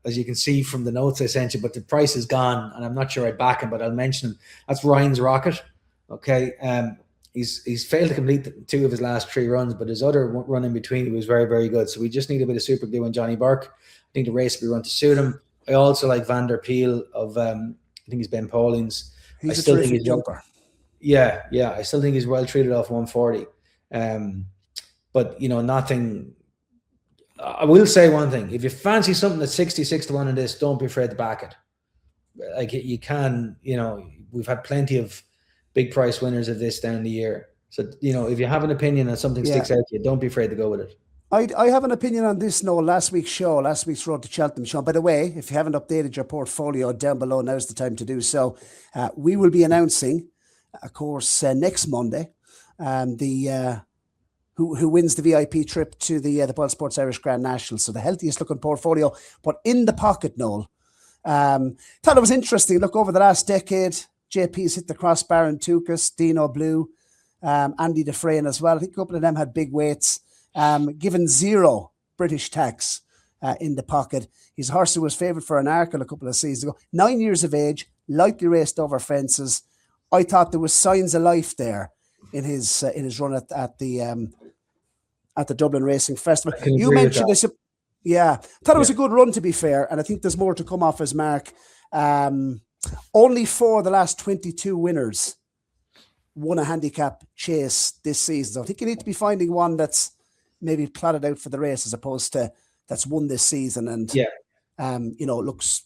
as you can see from the notes I sent you, but the price is gone, and I'm not sure I'd back him, but I'll mention him. That's Ryan's Rocket. Okay, he's failed to complete 2 of his last 3 runs, but his other run in between, he was very, very good. So we just need a bit of super glue on Johnny Burke. I think the race will be run to suit him. I also like Van der Peel of, I think he's Ben Pauling's.
He's a terrific jumper.
Yeah. I still think he's well treated off 140. But, nothing. I will say one thing. If you fancy something that's 66 to 1 in this, don't be afraid to back it. Like, you can, we've had plenty of big price winners of this down the year. So, if you have an opinion and something sticks out to you, don't be afraid to go with it.
I have an opinion on this, Noel. Last week's Road to Cheltenham show. By the way, if you haven't updated your portfolio down below, now's the time to do so. We will be announcing, of course, next Monday, who wins the VIP trip to the Boylesports Irish Grand National. So the healthiest looking portfolio, but in the pocket, Noel. Thought it was interesting. Look, over the last decade, JP's hit the crossbar in Tukas, Dino Blue, Andy Dufresne as well. I think a couple of them had big weights. Given 0 British tax in the pocket. He's a horse who was favoured for an Arkle a couple of seasons ago. 9 years of age, lightly raced over fences. I thought there was signs of life there in his run at the Dublin Racing Festival. You mentioned this. Yeah, thought it was a good run, to be fair, and I think there's more to come off his mark. Only 4 of the last 22 winners won a handicap chase this season. So I think you need to be finding one that's maybe plotted out for the race as opposed to that's won this season and looks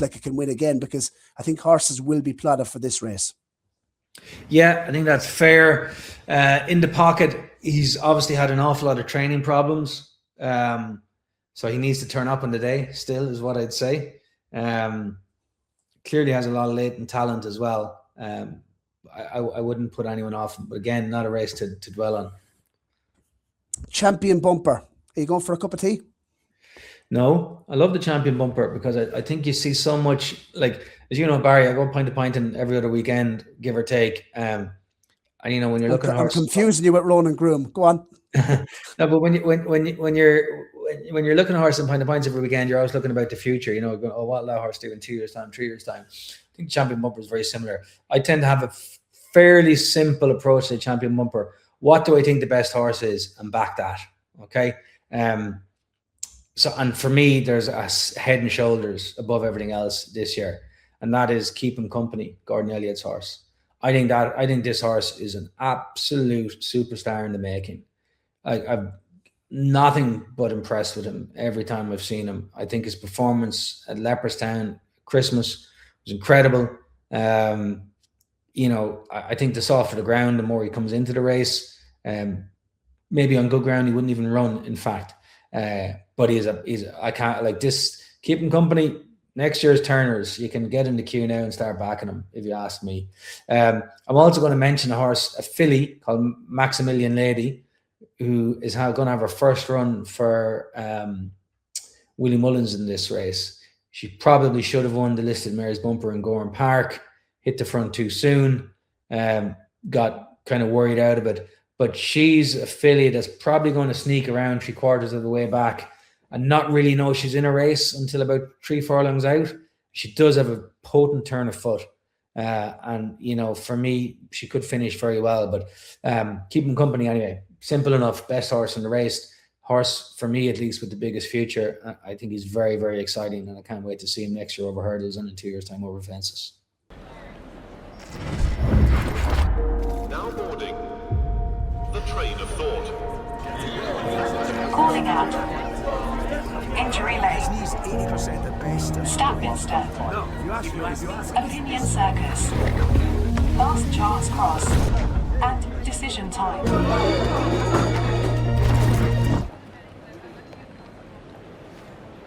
like it can win again, because I think horses will be plotted for this race.
Yeah, I think that's fair. In the pocket, he's obviously had an awful lot of training problems, so he needs to turn up on the day still, is what I'd say. Clearly has a lot of latent talent as well. I wouldn't put anyone off, but again, not a race to dwell on.
Champion Bumper. Are you going for a cup of tea?
No, I love the Champion Bumper because I think you see so much, like, as you know, Barry, I go pint to pint in every other weekend, give or take. And when you're looking at horses,
I'm confusing you with Ronan Groom. Go on.
No, but when you're looking at horses and pint to pints every weekend, you're always looking about the future. Going, oh, what will that horse do in 2 years' time, 3 years' time? I think Champion Bumper is very similar. I tend to have a fairly simple approach to the Champion Bumper. What do I think the best horse is, and back that? Okay. So, and for me, there's a head and shoulders above everything else this year, and that is Keep Him Company, Gordon Elliott's horse. I think this horse is an absolute superstar in the making. I've nothing but impressed with him every time I've seen him. I think his performance at Leopardstown Christmas was incredible. I think the softer the ground, the more he comes into the race. Maybe on good ground he wouldn't even run, in fact. But I can't, like, this Keep Him Company. Next year's Turners, you can get in the queue now and start backing him, if you ask me. I'm also going to mention a horse, a filly called Maximilian Lady, who is going to have her first run for Willie Mullins in this race. She probably should have won the listed mare's bumper in Gorham Park, hit the front too soon, got kind of worried out of it. But she's a filly that's probably going to sneak around 3/4 of the way back and not really know she's in a race until about 3 furlongs out. She does have a potent turn of foot. And, for me, she could finish very well. But Keep Him Company anyway. Simple enough. Best horse in the race. Horse, for me at least, with the biggest future. I think he's very, very exciting. And I can't wait to see him next year over hurdles and in 2 years' time over fences.
Now boarding the train of thought. Calling out. Injury lane.
He's 80% at best.
Statminster.
No, you ask me.
Opinion Circus. Last chance cross. And decision time.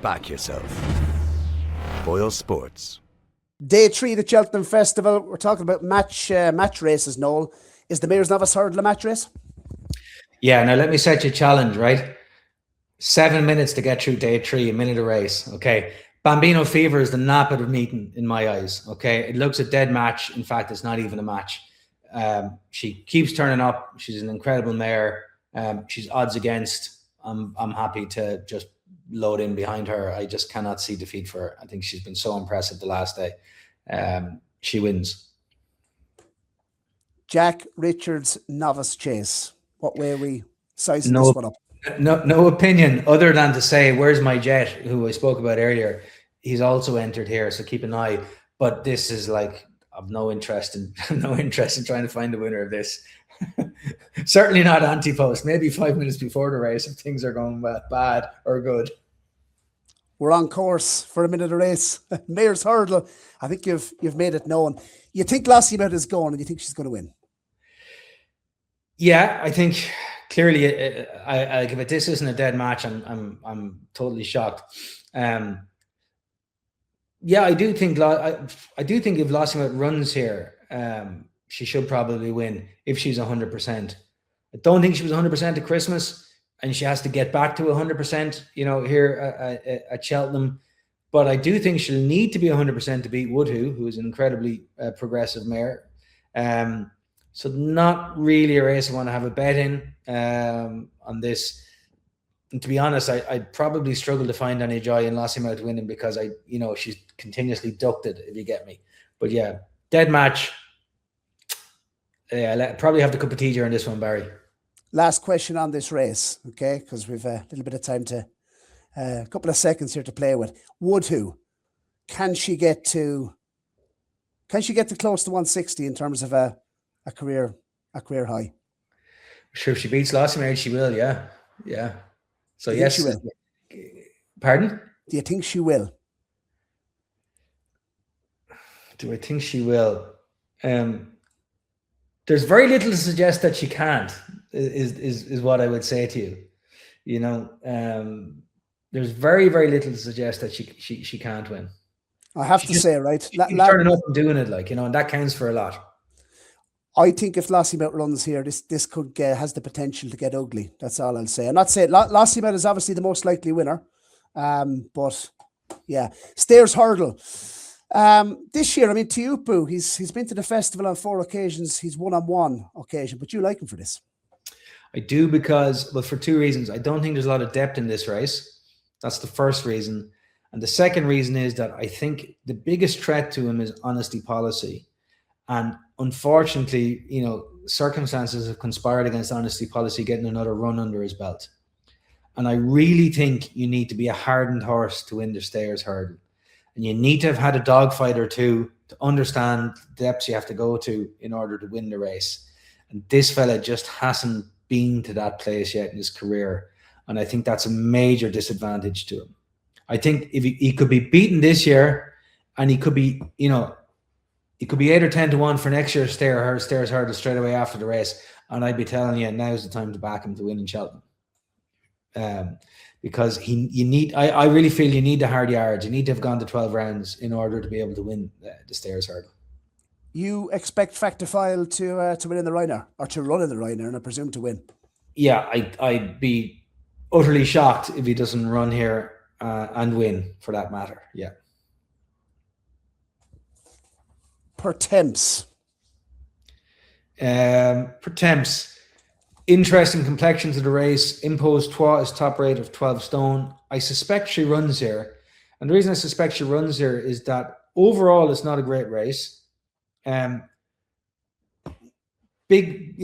Back yourself. Boylesports.
Day 3 of the Cheltenham Festival. We're talking about match races, Noel. Is the Mayor's Novice Hurdle a match race?
Yeah, now let me set you a challenge, right? 7 minutes to get through day 3, a minute a race, okay? Bambino Fever is the nap of the meeting in my eyes, okay? It looks a dead match. In fact, it's not even a match. She keeps turning up. She's an incredible mare. She's odds against. I'm happy to just load in behind her. I just cannot see defeat for her. I think she's been so impressive the last day. She wins.
Jack Richards Novice Chase. What way are we sizing
No.
this one up?
No opinion other than to say, where's my jet, who I spoke about earlier? He's also entered here, so keep an eye. But this is like, I've no interest in trying to find the winner of this. Certainly not Ante-Post. Maybe 5 minutes before the race if things are going bad or good.
We're on course for a minute of race. Mayor's Hurdle. I think you've made it known. You think Lossiemouth is going, and you think she's going to win?
Yeah, I think clearly, if this isn't a dead match, I'm totally shocked. Yeah, I do think if Lossiemouth runs here, she should probably win if she's 100%. I don't think she was 100% at Christmas, and she has to get back to 100%, here at Cheltenham. But I do think she'll need to be 100% to beat Woodhoo, who is an incredibly progressive mare. So not really a race I want to have a bet in on this. And to be honest, I'd probably struggle to find any joy in Lossiemouth winning because she's continuously ducked it, if you get me. But yeah, dead match. Yeah, probably have the cup of tea during this one, Barry.
Last question on this race, okay? Because we've a little bit of time a couple of seconds here to play with. Woodhoo, can she get to close to 160 in terms of a career high?
Sure, if she beats Lossiemouth, she will. Yeah. So
Do you
yes,
think she will?
Pardon?
Do you think she will?
Do I think she will? There's very little to suggest that she can't. Is what I would say to you. There's very, very little to suggest that she can't win.
I have to say, right?
She's turning up and doing it, and that counts for a lot.
I think if Lossiemouth runs here, this could has the potential to get ugly. That's all I'll say. I'm not saying Lossiemouth is obviously the most likely winner, but yeah, Stairs Hurdle. This year, Tiupu, he's been to the festival on 4 occasions. He's won on 1 occasion, but you like him for this? I
do for 2 reasons. I don't think there's a lot of depth in this race. That's the first reason. And the second reason is that I think the biggest threat to him is honesty policy. And unfortunately, circumstances have conspired against honesty policy getting another run under his belt. And I really think you need to be a hardened horse to win the Stairs Hurdle. And you need to have had a dogfight or two to understand the depths you have to go to in order to win the race. And this fella just hasn't been to that place yet in his career. And I think that's a major disadvantage to him. I think if he could be beaten this year, and he could be, it could be 8 or 10 to 1 for next year's Stairs Hurdle straight away after the race. And I'd be telling you, now's the time to back him to win in Cheltenham. Because I really feel you need the hard yards. You need to have gone to 12 rounds in order to be able to win the Stairs Hurdle. You expect Factifile to win in the Ryanair, or to run in the Ryanair, and I presume to win? Yeah, I'd be utterly shocked if he doesn't run here and win, for that matter. Yeah. Pertemps. Pertemps. Interesting complexion to the race. Imposed Trois is top rate of 12 stone. I suspect she runs here. And the reason I suspect she runs here is that overall it's not a great race. Big,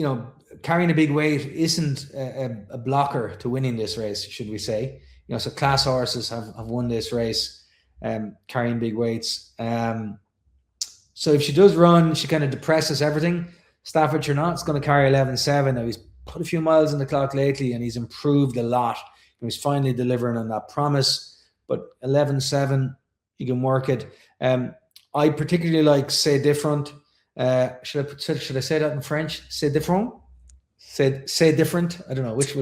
carrying a big weight isn't a blocker to winning this race, should we say. So class horses have won this race, carrying big weights. So if she does run, she kind of depresses everything. Staffordshire Knot's going to carry 11.7. Now he's put a few miles on the clock lately and he's improved a lot. He was finally delivering on that promise. But 11-7, you can work it. I particularly like C'est Different. Should I say that in French? C'est Different? C'est Different? I don't know. Which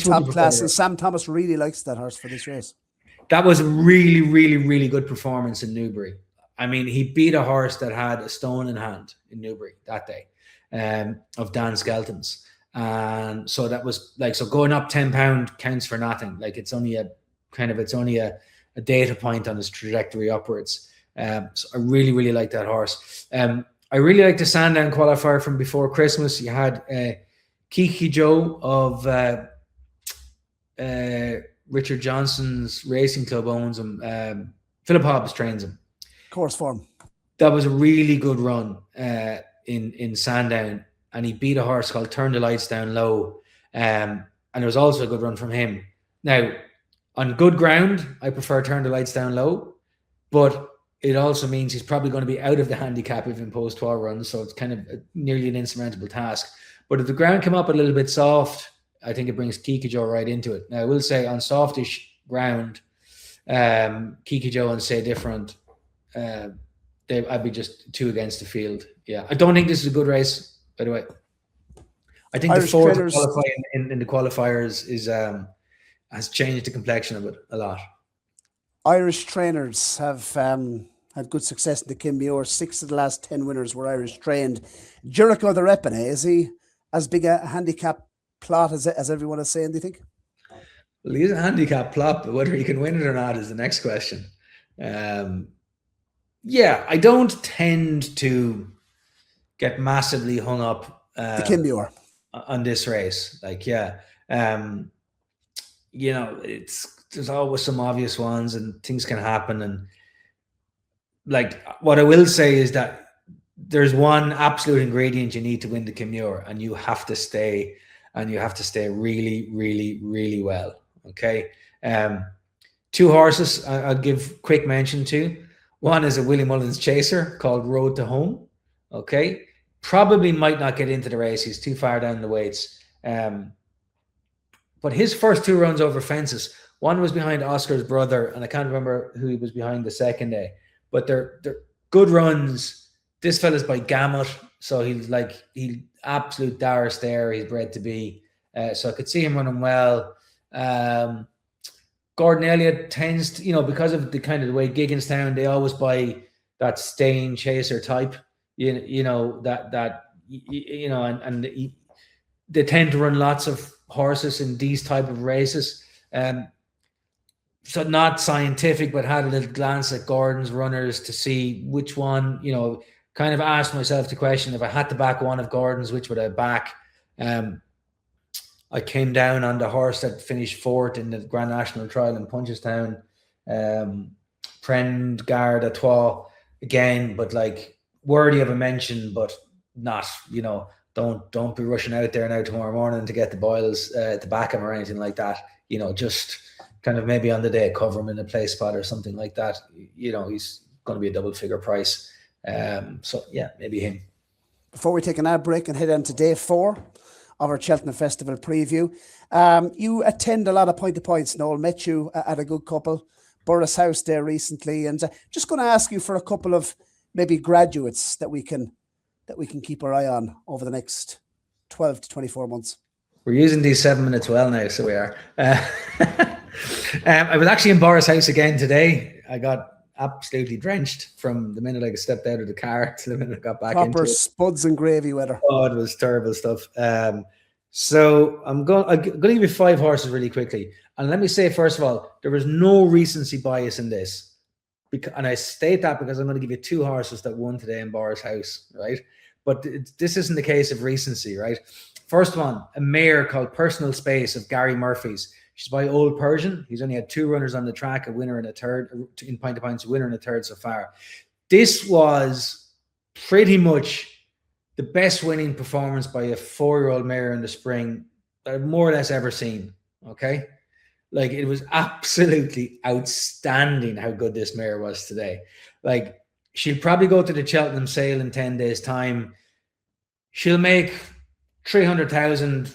top class. And Sam Thomas really likes that horse for this race. That
was a really, really, really good performance in Newbury. I mean, he beat a horse that had a stone in hand in Newbury that day, of Dan Skelton's. And so that was like, so going up £10 counts for nothing. Like it's only a data point on his trajectory upwards. So I really, really like that horse. I really like the Sandown qualifier from before Christmas. You had Kiki Joe of Richard Johnson's Racing Club owns him. Philip Hobbs trains him.
Course form.
That was a really good run in Sandown, and he beat a horse called Turn the Lights Down Low, and it was also a good run from him. Now, on good ground, I prefer Turn the Lights Down Low, but it also means he's probably going to be out of the handicap if Ante-Post 12 runs, so it's kind of nearly an insurmountable task. But if the ground come up a little bit soft, I think it brings Kiki Joe right into it. Now, I will say on softish ground, Kiki Joe and C'est Different, I'd be just 2 against the field. Yeah, I don't think this is a good race, by the way. I think Irish the fourth qualifying in the qualifiers has changed the complexion of it a lot.
Irish trainers have had good success in the Muir. 6 of the last 10 winners were Irish trained. Jericho the Reppin, is he as big a handicap plot as everyone is saying, do you think?
Well, he's a handicap plot, but whether he can win it or not is the next question. Yeah, I don't tend to get massively hung up
the Muir
on this race. Like, yeah, you know, there's always some obvious ones and things can happen. And like, what I will say is that there's one absolute ingredient you need to win the Muir, and you have to stay really, really, really well. Okay. 2 horses I'll give quick mention to. One is a Willie Mullins chaser called Road to Home. Okay. Probably might not get into the race. He's too far down the weights. But his first 2 runs over fences, one was behind Oscar's brother, and I can't remember who he was behind the second day, but they're good runs. This fella's by Gamut, so he's absolute Dara Stair. He's bred to be. So I could see him running well. Gordon Elliott tends to, because of the kind of the way Gigginstown, they always buy that staying chaser type, and they tend to run lots of horses in these type of races. So not scientific, but had a little glance at Gordon's runners to see which one, kind of asked myself the question, if I had to back one of Gordon's, which would I back? I came down on the horse that finished 4th in the Grand National trial in Punchestown, Prend Garde à Trois, again, but like worthy of a mention, but not, don't be rushing out there now tomorrow morning to get the Boyles to back him or anything like that. Just kind of maybe on the day cover him in a play spot or something like that. He's going to be a double figure price. So yeah, maybe him.
Before we take an ad break and head on to day 4 of our Cheltenham Festival preview, you attend a lot of point to points. Noel, met you at a good couple, Burris House there recently, and just going to ask you for a couple of maybe graduates that we can keep our eye on over the next 12 to 24 months.
We're using these 7 minutes well now, so we are. I was actually in Burris House again today. I got absolutely drenched from the minute I stepped out of the car to the minute I got back into it.
Proper spuds and gravy weather.
Oh, it was terrible stuff. So I'm going to give you 5 horses really quickly. And let me say, first of all, there was no recency bias in this. And I state that because I'm going to give you 2 horses that won today in Burris House, right? But this isn't the case of recency, right? First one, a mare called Personal Space of Gary Murphy's. She's by Old Persian. He's only had 2 runners on the track, a winner and a third, in point to points, a winner and a third so far. This was pretty much the best winning performance by a 4-year-old mare in the spring that I've more or less ever seen. Okay. Like, it was absolutely outstanding how good this mare was today. Like, she'll probably go to the Cheltenham sale in 10 days' time. She'll make 300,000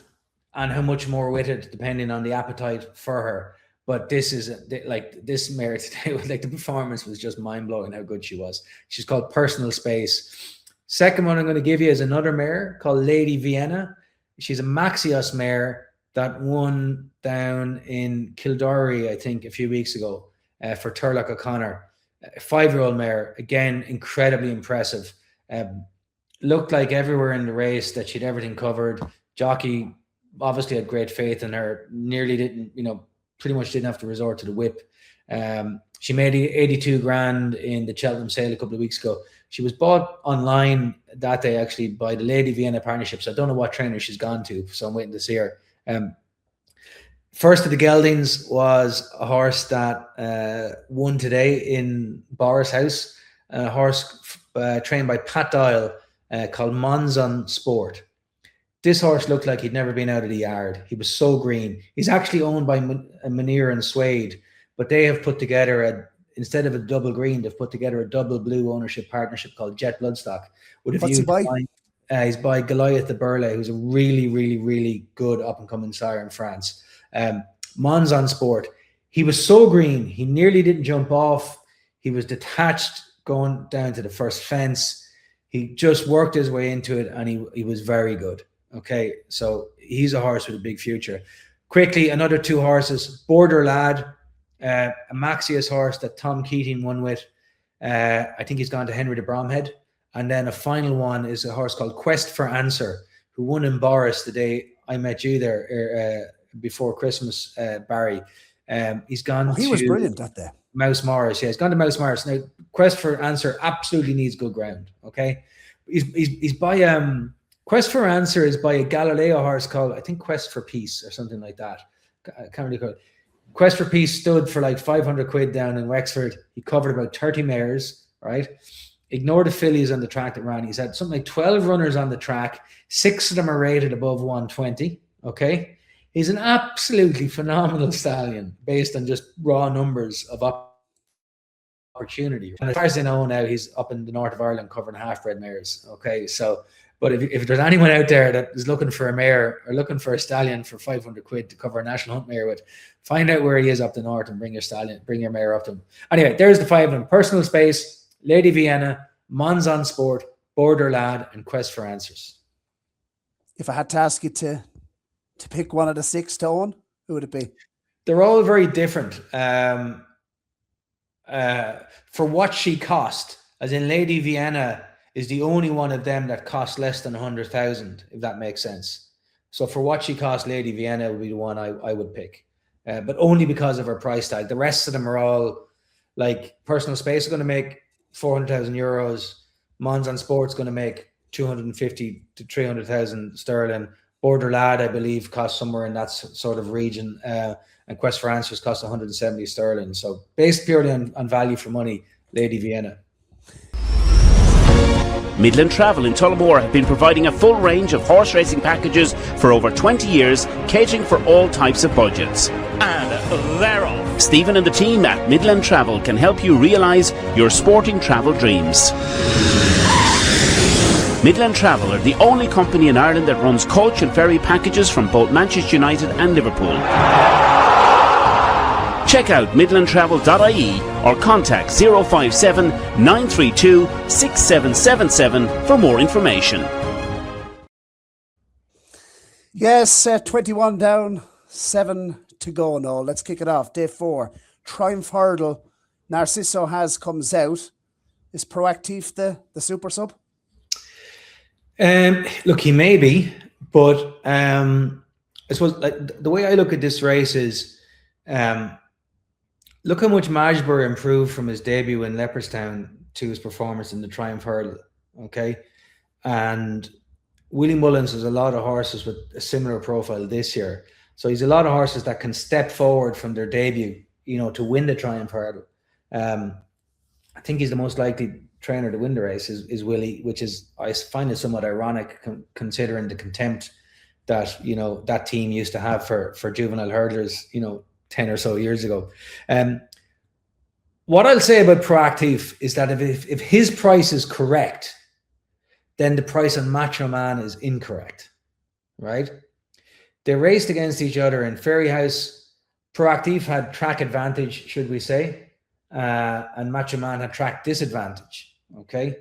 and how much more with it, depending on the appetite for her. But this is like this mare today, like the performance was just mind blowing how good she was. She's called Personal Space. Second one I'm going to give you is another mare called Lady Vienna. She's a Maxios mare that won down in Kildare, I think, a few weeks ago for Turlock O'Connor. A 5-year-old mare, again, incredibly impressive. Looked like everywhere in the race that she'd everything covered. Jockey obviously had great faith in her. Nearly didn't, pretty much didn't have to resort to the whip. She made 82 grand in the Cheltenham sale a couple of weeks ago. She was bought online that day, actually, by the Lady Vienna Partnership. So I don't know what trainer she's gone to, so I'm waiting to see her. First of the geldings was a horse that won today in Boris House, a horse trained by Pat Doyle called Monzon Sport. This horse looked like he'd never been out of the yard. He was so green. He's actually owned by Muir and Suede, but they have put together instead of a double green, they've put together a double blue ownership partnership called Jet Bloodstock.
What's he by?
He's by Goliath de Burle, who's a really, really, really good up-and-coming sire in France. Monzon Sport. He was so green, he nearly didn't jump off. He was detached going down to the first fence. He just worked his way into it, and he was very good. Okay, so he's a horse with a big future. Quickly, another 2 horses. Border Lad, a Maxius horse that Tom Keating won with. I think he's gone to Henry de Bromhead. And then a final one is a horse called Quest for Answer, who won in Boris the day I met you there before Christmas, Barry. He's gone
he was brilliant that day.
Mouse Morris. Yeah, he's gone to Mouse Morris. Now, Quest for Answer absolutely needs good ground, okay? He's by... Quest for Answer is by a Galileo horse called, I think, Quest for Peace or something like that. I can't really call it. Quest for Peace stood for like 500 quid down in Wexford. He covered about 30 mares, right? Ignore the fillies on the track that ran. He's had something like 12 runners on the track. 6 of them are rated above 120, okay? He's an absolutely phenomenal stallion based on just raw numbers of opportunity. And as far as I know now, he's up in the north of Ireland covering half-bred mares, okay? So... But if there's anyone out there that is looking for a mare or looking for a stallion for 500 quid to cover a national hunt mare with, find out where he is up the north and bring your mare up to him. Anyway, there's the 5 of them. Personal Space, Lady Vienna, Monzon Sport, Border Lad, and Quest for Answers.
If I had to ask you to pick one of the 6 to own, who would it be?
They're all very different. For what she cost, as in Lady Vienna is the only one of them that costs less than 100,000, if that makes sense. So for what she cost, Lady Vienna would be the one I would pick, but only because of her price tag. The rest of them are all like Personal Space is going to make 400,000 euros. Monzon Sport's going to make 250 to 300,000 sterling. Border Lad, I believe, costs somewhere in that sort of region. And Quest for Answers costs 170 sterling. So based purely on value for money, Lady Vienna.
Midland Travel in Tullamore have been providing a full range of horse racing packages for over 20 years, catering for all types of budgets. And they're off. Stephen and the team at Midland Travel can help you realise your sporting travel dreams. Midland Travel are the only company in Ireland that runs coach and ferry packages from both Manchester United and Liverpool. Check out midlandtravel.ie or contact 057 932 6777 for more information.
Yes, 21 down, 7 to go now. Let's kick it off. Day 4. Triumph Hurdle. Narciso comes out. Is Proactive the super sub?
Look, he may be, but I suppose like, the way I look at this race is look how much Majbur improved from his debut in Leopardstown to his performance in the Triumph Hurdle, okay? And Willie Mullins has a lot of horses with a similar profile this year. So he's a lot of horses that can step forward from their debut, to win the Triumph Hurdle. I think he's the most likely trainer to win the race is Willie, which is, I find it somewhat ironic considering the contempt that, that team used to have for juvenile hurdlers, 10 or so years ago. What I'll say about Proactive is that if his price is correct, then the price on Macho Man is incorrect, right? They raced against each other in Fairyhouse. Proactive had track advantage, should we say, and Macho Man had track disadvantage. Okay,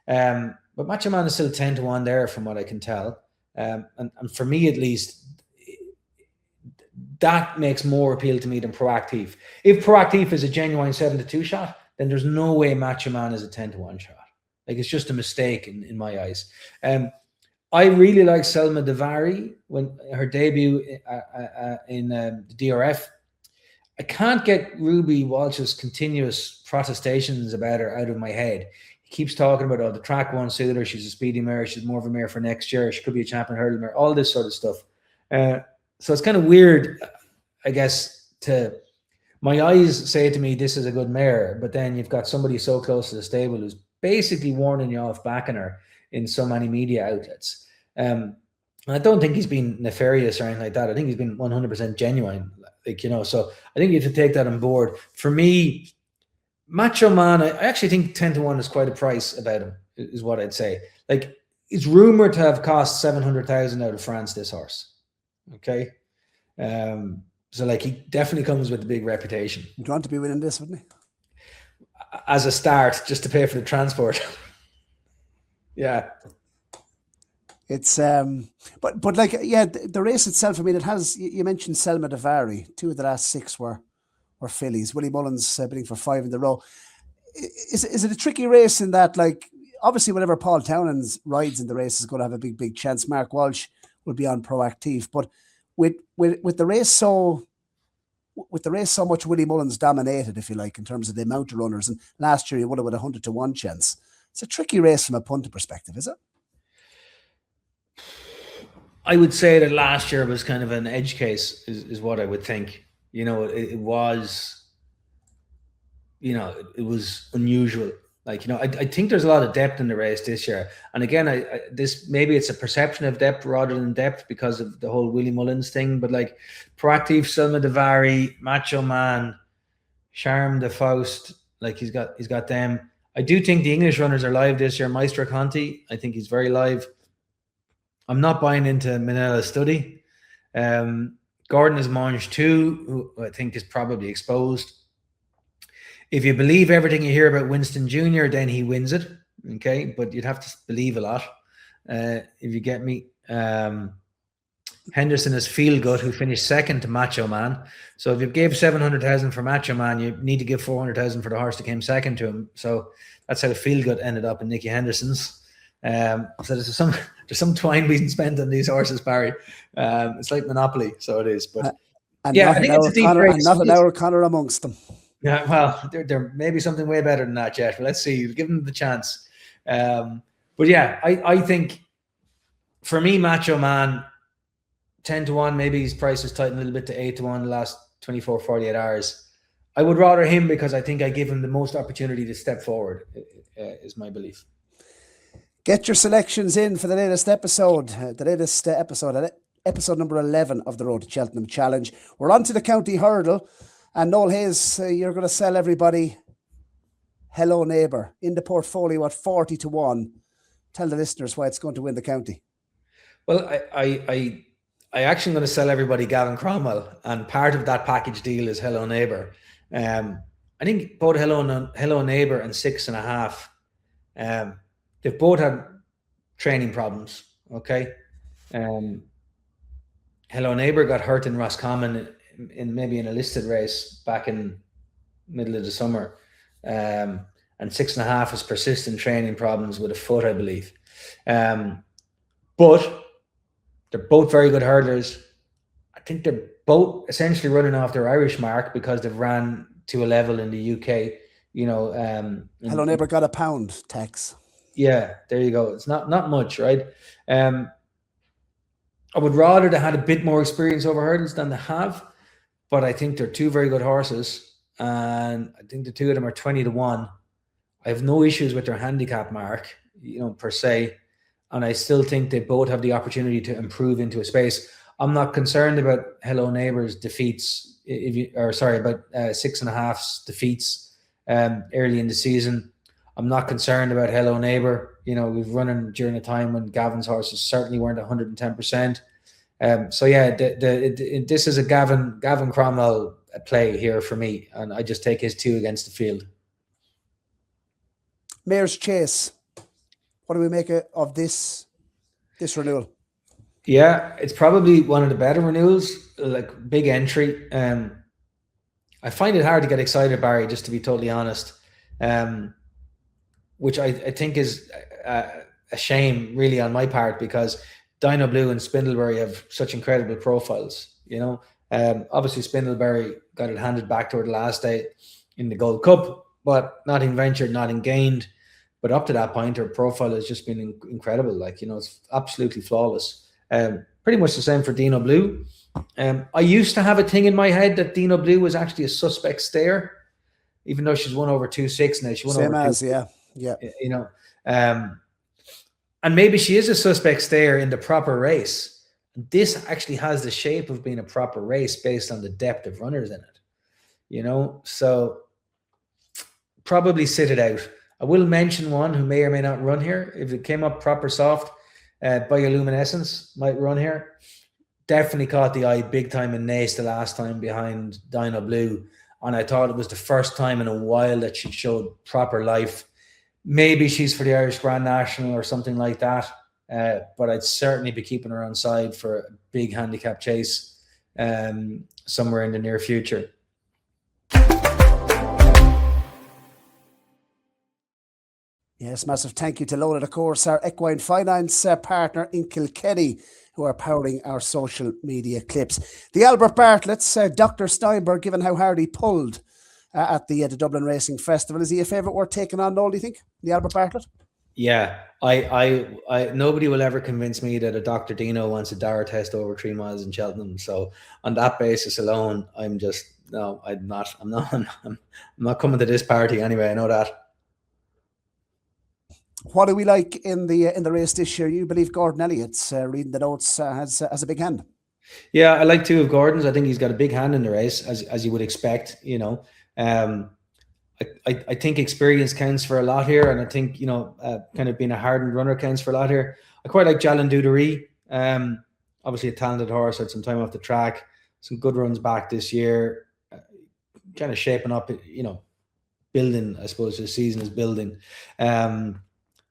but Macho Man is still 10-1 there, from what I can tell, and for me at least, that makes more appeal to me than Proactive. If Proactive is a genuine 7-2 shot, then there's no way Macho Man is a 10-1 shot. Like, it's just a mistake in my eyes. I really like Selma Devari when her debut in the DRF. I can't get Ruby Walsh's continuous protestations about her out of my head. He keeps talking about, oh, the track won't suit her. She's a speedy mare. She's more of a mare for next year. She could be a champion hurdle mare. All this sort of stuff. So it's kind of weird, I guess, my eyes say to me, this is a good mare, but then you've got somebody so close to the stable who's basically warning you off backing her in so many media outlets. And I don't think he's been nefarious or anything like that. I think he's been 100% genuine, so I think you have to take that on board. For me, Macho Man, I actually think 10-1 is quite a price about him, is what I'd say. Like, it's rumored to have cost 700,000 out of France, this horse. Okay. So like, he definitely comes with a big reputation.
You'd want to be winning this, wouldn't he?
As a start, just to pay for the transport. Yeah.
It's but like, yeah, the race itself, I mean, it has, you mentioned Selma Devari. 2 of the last 6 were fillies. Willie Mullins bidding for 5 in the row. Is it a tricky race in that, like, obviously whenever Paul Townends rides in the race is going to have a big chance. Mark Walsh will be on Proactive, but with the race so much Willie Mullins dominated, if you like, in terms of the amount of runners, and last year he would have with 100-1 chance. It's a tricky race from a punter perspective, is it?
I would say that last year was kind of an edge case, is what I would think. It was, it was unusual. Like, I think there's a lot of depth in the race this year. And again, this maybe it's a perception of depth rather than depth because of the whole Willie Mullins thing. But like, Proactive, Selma Devari, Macho Man, Charm de Faust, like he's got them. I do think the English runners are live this year. Maestro Conti, I think he's very live. I'm not buying into Manella Study. Gordon is Mange too, who I think is probably exposed. If you believe everything you hear about Winston Jr., then he wins it. Okay, but you'd have to believe a lot, if you get me. Henderson is Feel Good, who finished second to Macho Man. So if you gave 700,000 for Macho Man, you need to give 400,000 for the horse that came second to him. So that's how Feel Good ended up in Nicky Henderson's. So there's some twine being spent on these horses, Barry. It's like Monopoly, so it is. But yeah, I think it's a deep race.
Not an hour Conor amongst them.
Yeah, well, there may be something way better than that yet, but let's see. Give them the chance. But yeah, I think for me, Macho Man, 10-1, maybe his price is tightened a little bit to 8-1 the last 24, 48 hours. I would rather him because I think I give him the most opportunity to step forward, is my belief.
Get your selections in for the latest episode. Episode number 11 of the Road to Cheltenham Challenge. We're on to the county hurdle. And Noel Hayes, you're going to sell everybody Hello Neighbour in the portfolio at 40-1. Tell the listeners why it's going to win the county.
Well, I actually going to sell everybody Gavin Cromwell, and part of that package deal is Hello Neighbour. I think both Hello Neighbour and 6.5, they've both had training problems. Okay, Hello Neighbour got hurt in Roscommon in maybe in a listed race back in middle of the summer, and 6.5 has persistent training problems with a foot, I believe. But they're both very good hurdlers. I think they're both essentially running off their Irish mark because they've ran to a level in the UK.
Hello Neighbour got £1 tax. Yeah,
there you go. It's not much, right? I would rather they had a bit more experience over hurdles than they have, but I think they're 2 very good horses, and I think the 2 of them are 20-1. I have no issues with their handicap mark, per se, and I still think they both have the opportunity to improve into a space. I'm not concerned about Hello Neighbour's defeats, about 6.5's defeats early in the season. I'm not concerned about Hello Neighbour. We've run during a time when Gavin's horses certainly weren't 110%. So yeah, this is a Gavin Cromwell play here for me, and I just take his 2 against the field.
Mayor's Chase. What do we make of this renewal?
Yeah, it's probably one of the better renewals, like big entry. I find it hard to get excited, Barry, just to be totally honest, which I think is a shame really on my part, because Dino Blue and Spindleberry have such incredible profiles, you know. Obviously Spindleberry got it handed back to her the last day in the Gold Cup, but nothing ventured, nothing gained. But up to that point, her profile has just been incredible. Like, you know, it's absolutely flawless. Pretty much the same for Dino Blue. I used to have a thing in my head that Dino Blue was actually a suspect stayer, even though she's won over 2.6 now. She won
Same
over
as,
2.6.
yeah.
You know, and maybe she is a suspect stayer in the proper race. This actually has the shape of being a proper race based on the depth of runners in it, you know. So probably sit it out. I will mention one who may or may not run here. If it came up proper soft, Bioluminescence might run here. Definitely caught the eye big time in Nace the last time behind Dino Blue. And I thought it was the first time in a while that she showed proper life. Maybe she's for the Irish Grand National or something like that. But I'd certainly be keeping her on side for a big handicap chase somewhere in the near future.
Yes, massive thank you to Lola, of course, our equine finance partner in Kilkenny, who are powering our social media clips. The Albert Bartletts, Dr. Steinberg, given how hard he pulled at the Dublin Racing Festival, is he a favourite worth taking on, Noel, do you think, the Albert Bartlett?
Yeah, I nobody will ever convince me that a Dr. Dino wants a Dara test over 3 miles in Cheltenham. So on that basis alone, I'm not coming to this party anyway. I know that.
What do we like in the race this year? You believe Gordon Elliott's reading the notes has a big hand?
Yeah, I like 2 of Gordon's. I think he's got a big hand in the race, as you would expect. You know, I think experience counts for a lot here, and I think, you know, kind of being a hardened runner counts for a lot here. I quite like Jalan Dudery. Obviously a talented horse, had some time off the track, some good runs back this year, kind of shaping up, you know, building. I suppose the season is building.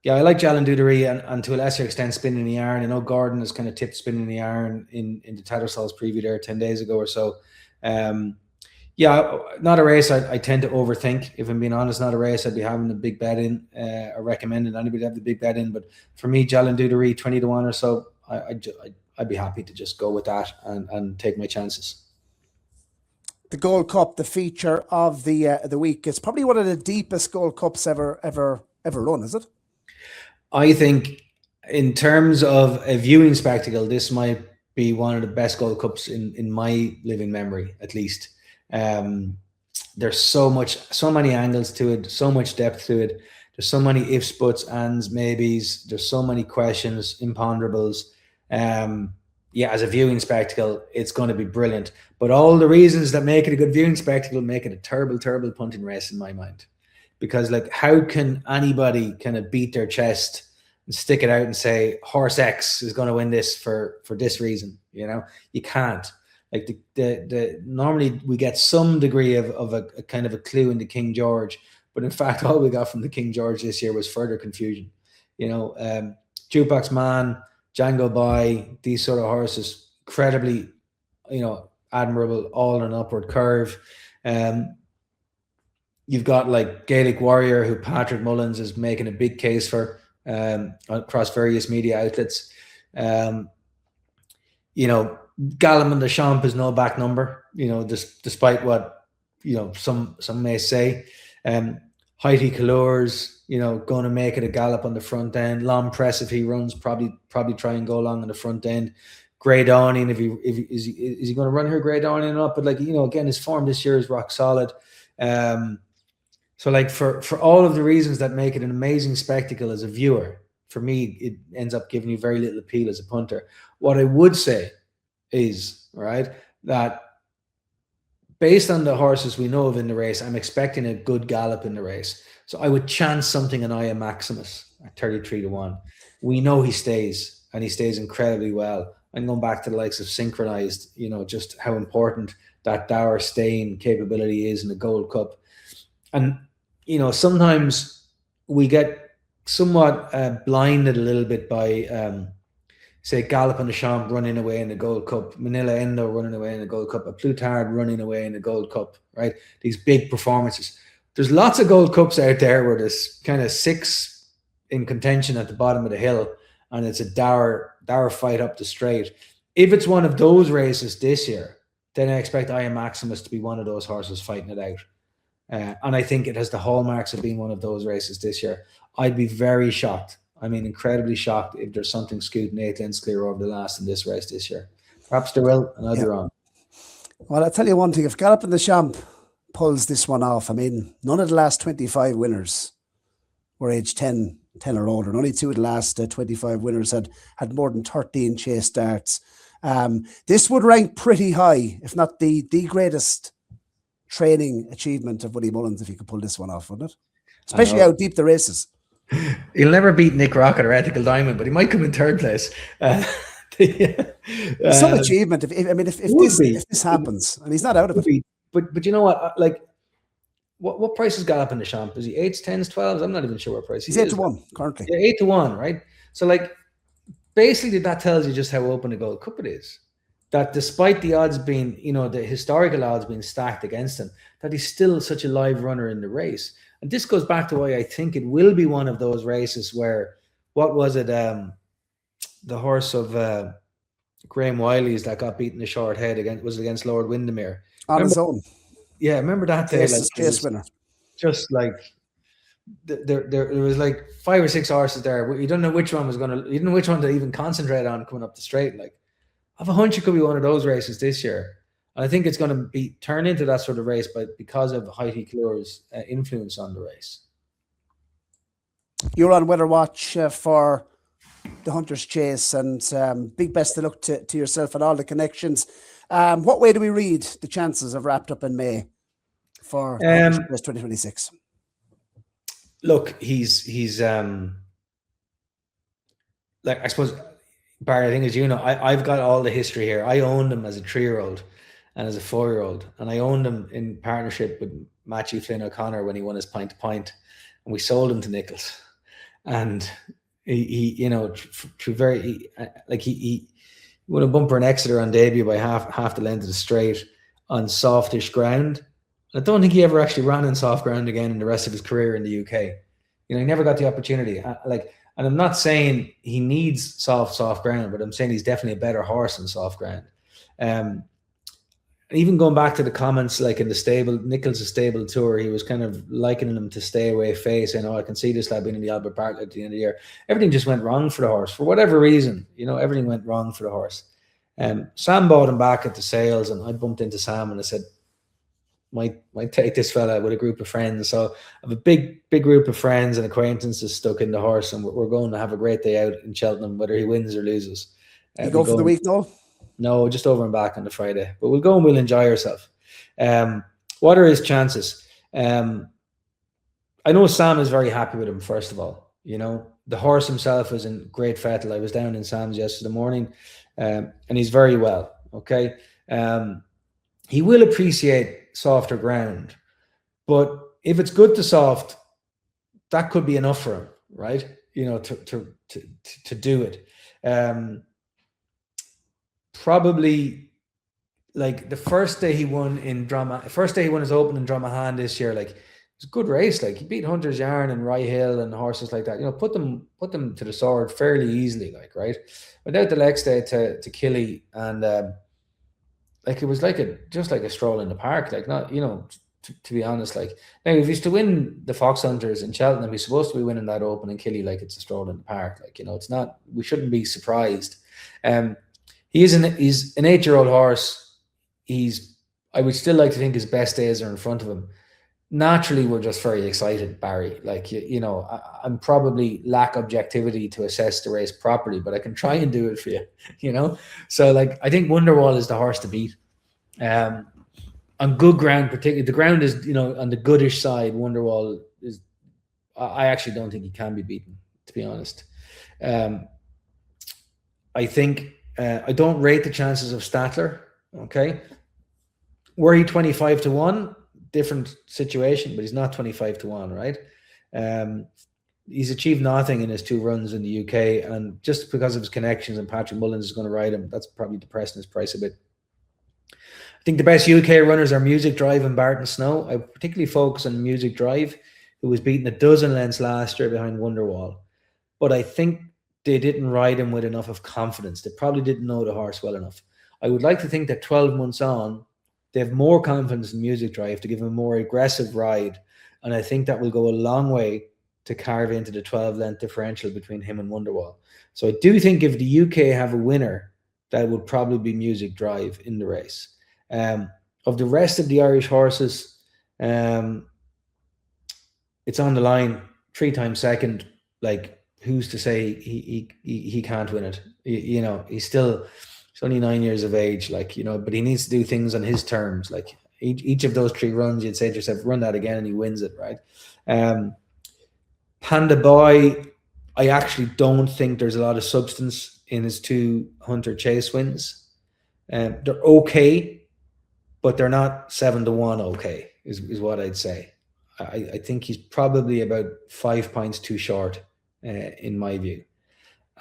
Yeah, I like Jalan Dudery and to a lesser extent Spinning the Yarn. I know Gordon has kind of tipped Spinning the Yarn in the Tattersall's preview there 10 days ago or so. Yeah, not a race I tend to overthink. If I'm being honest, not a race I'd be having a big bet in or recommending anybody to have the big bet in. But for me, Jalan Dudery, 20 to 1 or so, I'd be happy to just go with that and take my chances.
The Gold Cup, the feature of the week. It's probably one of the deepest Gold Cups ever run, is it?
I think in terms of a viewing spectacle, this might be one of the best Gold Cups in my living memory, at least. There's so many angles to it, so much depth to it. There's so many ifs, buts, ands, maybes. There's so many questions, imponderables. Yeah, as a viewing spectacle, it's going to be brilliant. But all the reasons that make it a good viewing spectacle make it a terrible, terrible punting race in my mind. Because, like, how can anybody kind of beat their chest and stick it out and say horse X is going to win this for this reason? You know, you can't. Like the normally we get some degree of a kind of a clue in the King George, but in fact all we got from the King George this year was further confusion. You know, Jukebox Man, Django Boy, these sort of horses, incredibly, you know, admirable, all on an upward curve. You've got like Gaelic Warrior, who Patrick Mullins is making a big case for across various media outlets. You know, Gallimond de Champ is no back number, you know, despite what, you know, some may say. Heighty Colours, you know, going to make it a gallop on the front end. Long Press, if he runs, probably try and go along on the front end. Grey Dawning, is he going to run here, Grey Dawning up? But, like, you know, again, his form this year is rock solid. So, like, for all of the reasons that make it an amazing spectacle as a viewer, for me, it ends up giving you very little appeal as a punter. What I would say is, right, that based on the horses we know of in the race, I'm expecting a good gallop in the race. So I would chance something on Aya Maximus at 33 to 1. We know he stays, and he stays incredibly well. and going back to the likes of Synchronized, you know, just how important that dour staying capability is in the Gold Cup. And, you know, sometimes we get somewhat blinded a little bit by, say, Gallop and the Champ running away in the Gold Cup, Manila Endo running away in the Gold Cup, a Plutard running away in the Gold Cup, right? These big performances. There's lots of Gold Cups out there where there's kind of 6 in contention at the bottom of the hill, and it's a dour fight up the straight. If it's one of those races this year, then I expect I Am Maximus to be one of those horses fighting it out. And I think it has the hallmarks of being one of those races this year. I'd be very shocked. I mean, incredibly shocked if there's something scooting 8 lengths clear over the last in this race this year. Perhaps there will, and I'll be wrong.
Well, I'll tell you one thing. If Gallop and the Champ pulls this one off, I mean, none of the last 25 winners were age 10 or older. And only 2 of the last 25 winners had more than 13 chase starts. This would rank pretty high, if not the greatest training achievement of Willie Mullins, if he could pull this one off, wouldn't it? Especially how deep the race is.
He'll never beat Nick Rocket or Ethical Diamond, but he might come in 3rd place.
Some achievement. If this happens, and he's not out of it.
But you know what? Like, what price is Gallop in the Champ? Is he 8s, 10s, 12s? I'm not even sure what price
he's 8-1 currently.
Yeah, 8-1, right? So, like, basically that tells you just how open the Gold Cup it is. That despite the odds being, you know, the historical odds being stacked against him, that he's still such a live runner in the race. And this goes back to why I think it will be one of those races where, what was it, the horse of Graham Wiley's that got beaten the short head against Lord Windermere.
On his own.
Yeah, remember that day?
Chase winner.
Just like, there was like 5 or 6 horses there. You don't know which one you didn't know which one to even concentrate on coming up the straight. Like, I have a hunch it could be one of those races this year. And I think it's going to be turned into that sort of race because of Heidi Kluwer's influence on the race.
You're on weather watch for the Hunter's Chase, and big best of luck to yourself and all the connections. What way do we read the chances of Wrappedupinmay for 2026?
Look, he's like, I suppose, Barry, I think, as you know, I've got all the history here. I owned him as a 3-year-old and as a 4-year-old, and I owned him in partnership with Matthew Flynn O'Connor when he won his Point to Point, and we sold him to Nichols. And he you know, he won a bumper in Exeter on debut by half the length of the straight on softish ground. I don't think he ever actually ran in soft ground again in the rest of his career in the UK. You know, he never got the opportunity. And I'm not saying he needs soft ground, but I'm saying he's definitely a better horse on soft ground. Even going back to the comments, like in the stable, Nichols' stable tour, he was kind of likening him to Stay Away Face. I know I can see this lad being in the Albert Bartlett at the end of the year. Everything just went wrong for the horse for whatever reason. You know, everything went wrong for the horse. Sam bought him back at the sales, and I bumped into Sam and I said, might take this fella with a group of friends. So I have a big group of friends and acquaintances stuck in the horse, and we're going to have a great day out in Cheltenham, whether he wins or loses.
You go for the week, Noel?
No, just over and back on the Friday. But we'll go and we'll enjoy ourselves. What are his chances? I know Sam is very happy with him, first of all. You know, the horse himself is in great fettle. I was down in Sam's yesterday morning, and he's very well, okay? He will appreciate softer ground, but if it's good to soft, that could be enough for him, right? You know, to do it. Probably, like, the first day he won his Open in Dromahane this year, like, it was a good race. Like, he beat Hunter's Yarn and Rye Hill and horses like that. You know, put them to the sword fairly easily, like, right? Went out the next day to Killy, and like, it was just like a stroll in the park. Like, not, you know, to be honest, like, now if he's to win the Fox Hunters in Cheltenham, he's supposed to be winning that Open in Killy, like it's a stroll in the park. Like, you know, it's not. We shouldn't be surprised. He's an 8-year-old horse. I would still like to think his best days are in front of him. Naturally, we're just very excited, Barry. Like, you know, I'm probably lack objectivity to assess the race properly, but I can try and do it for you, you know? So, like, I think Wonderwall is the horse to beat. On good ground, particularly, the ground is, you know, on the goodish side, Wonderwall is, I actually don't think he can be beaten, to be honest. I think I don't rate the chances of Statler. Okay. Were he 25-1, different situation, but he's not 25-1, right? He's achieved nothing in his 2 runs in the UK, and just because of his connections and Patrick Mullins is going to ride him, that's probably depressing his price a bit. I think the best UK runners are Music Drive and Barton Snow. I particularly focus on Music Drive, who was beaten a dozen lengths last year behind Wonderwall. But I think they didn't ride him with enough of confidence. They probably didn't know the horse well enough. I would like to think that 12 months on, they have more confidence in Music Drive to give him a more aggressive ride. And I think that will go a long way to carve into the 12-length differential between him and Wonderwall. So I do think if the UK have a winner, that would probably be Music Drive in the race. Of the rest of the Irish horses, it's on the line, 3 times second. Like, who's to say he can't win it? You know, he's only 9 years of age, like, you know, but he needs to do things on his terms. Like each of those 3 runs, you'd say to yourself, run that again and he wins it, right? Panda Boy, I actually don't think there's a lot of substance in his 2 Hunter Chase wins. They're okay, but they're not 7-1 okay, is what I'd say. I think he's probably about 5 points too short, in my view.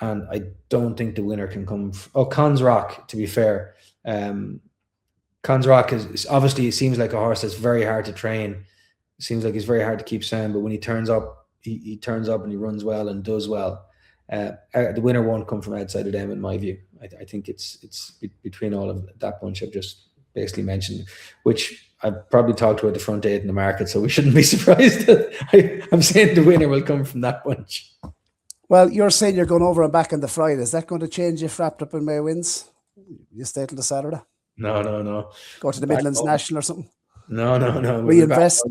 And I don't think the winner can come. Con's Rock, to be fair. Con's Rock is obviously, it seems like a horse that's very hard to train. It seems like he's very hard to keep sound, but when he turns up, he turns up and he runs well and does well. The winner won't come from outside of them, in my view. I think it's between all of that bunch I've just basically mentioned, which I've probably talked about the front 8 in the market, so we shouldn't be surprised that I'm saying the winner will come from that bunch.
Well, you're saying you're going over and back on the Friday. Is that going to change if Wrappedupinmay wins? You stay till the Saturday?
No.
Go to the Midlands National or something?
No.
Reinvest?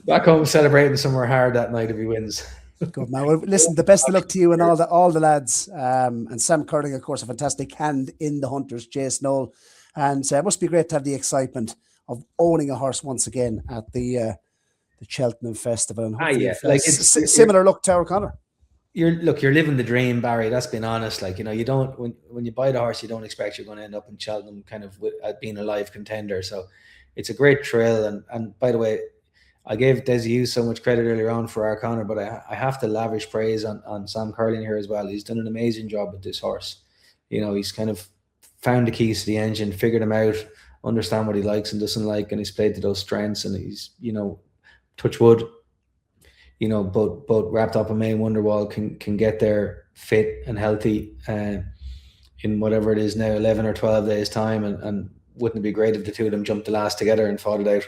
Back home celebrating somewhere hard that night if he wins.
Good man. Well, listen, the best of luck to you and all the lads. And Sam Curling, of course, a fantastic hand in the Hunters Chase, Noel. And it must be great to have the excitement of owning a horse once again at the Cheltenham Festival. And
yeah, like it's
similar look to our Conor.
You're living the dream, Barry. That's been honest. Like, you know, you don't when you buy the horse, you don't expect you're going to end up in Cheltenham kind of being a live contender. So it's a great thrill. And by the way, I gave Desi Hughes so much credit earlier on for our Conor, but I have to lavish praise on Sam Curling here as well. He's done an amazing job with this horse. You know, he's kind of found the keys to the engine, figured him out, understand what he likes and doesn't like, and he's played to those strengths. And he's, you know, touch wood, you know, both Wrappedupinmay and Wonderwall can get there fit and healthy in whatever it is now, 11 or 12 days time, and wouldn't it be great if the 2 of them jumped the last together and fought it out?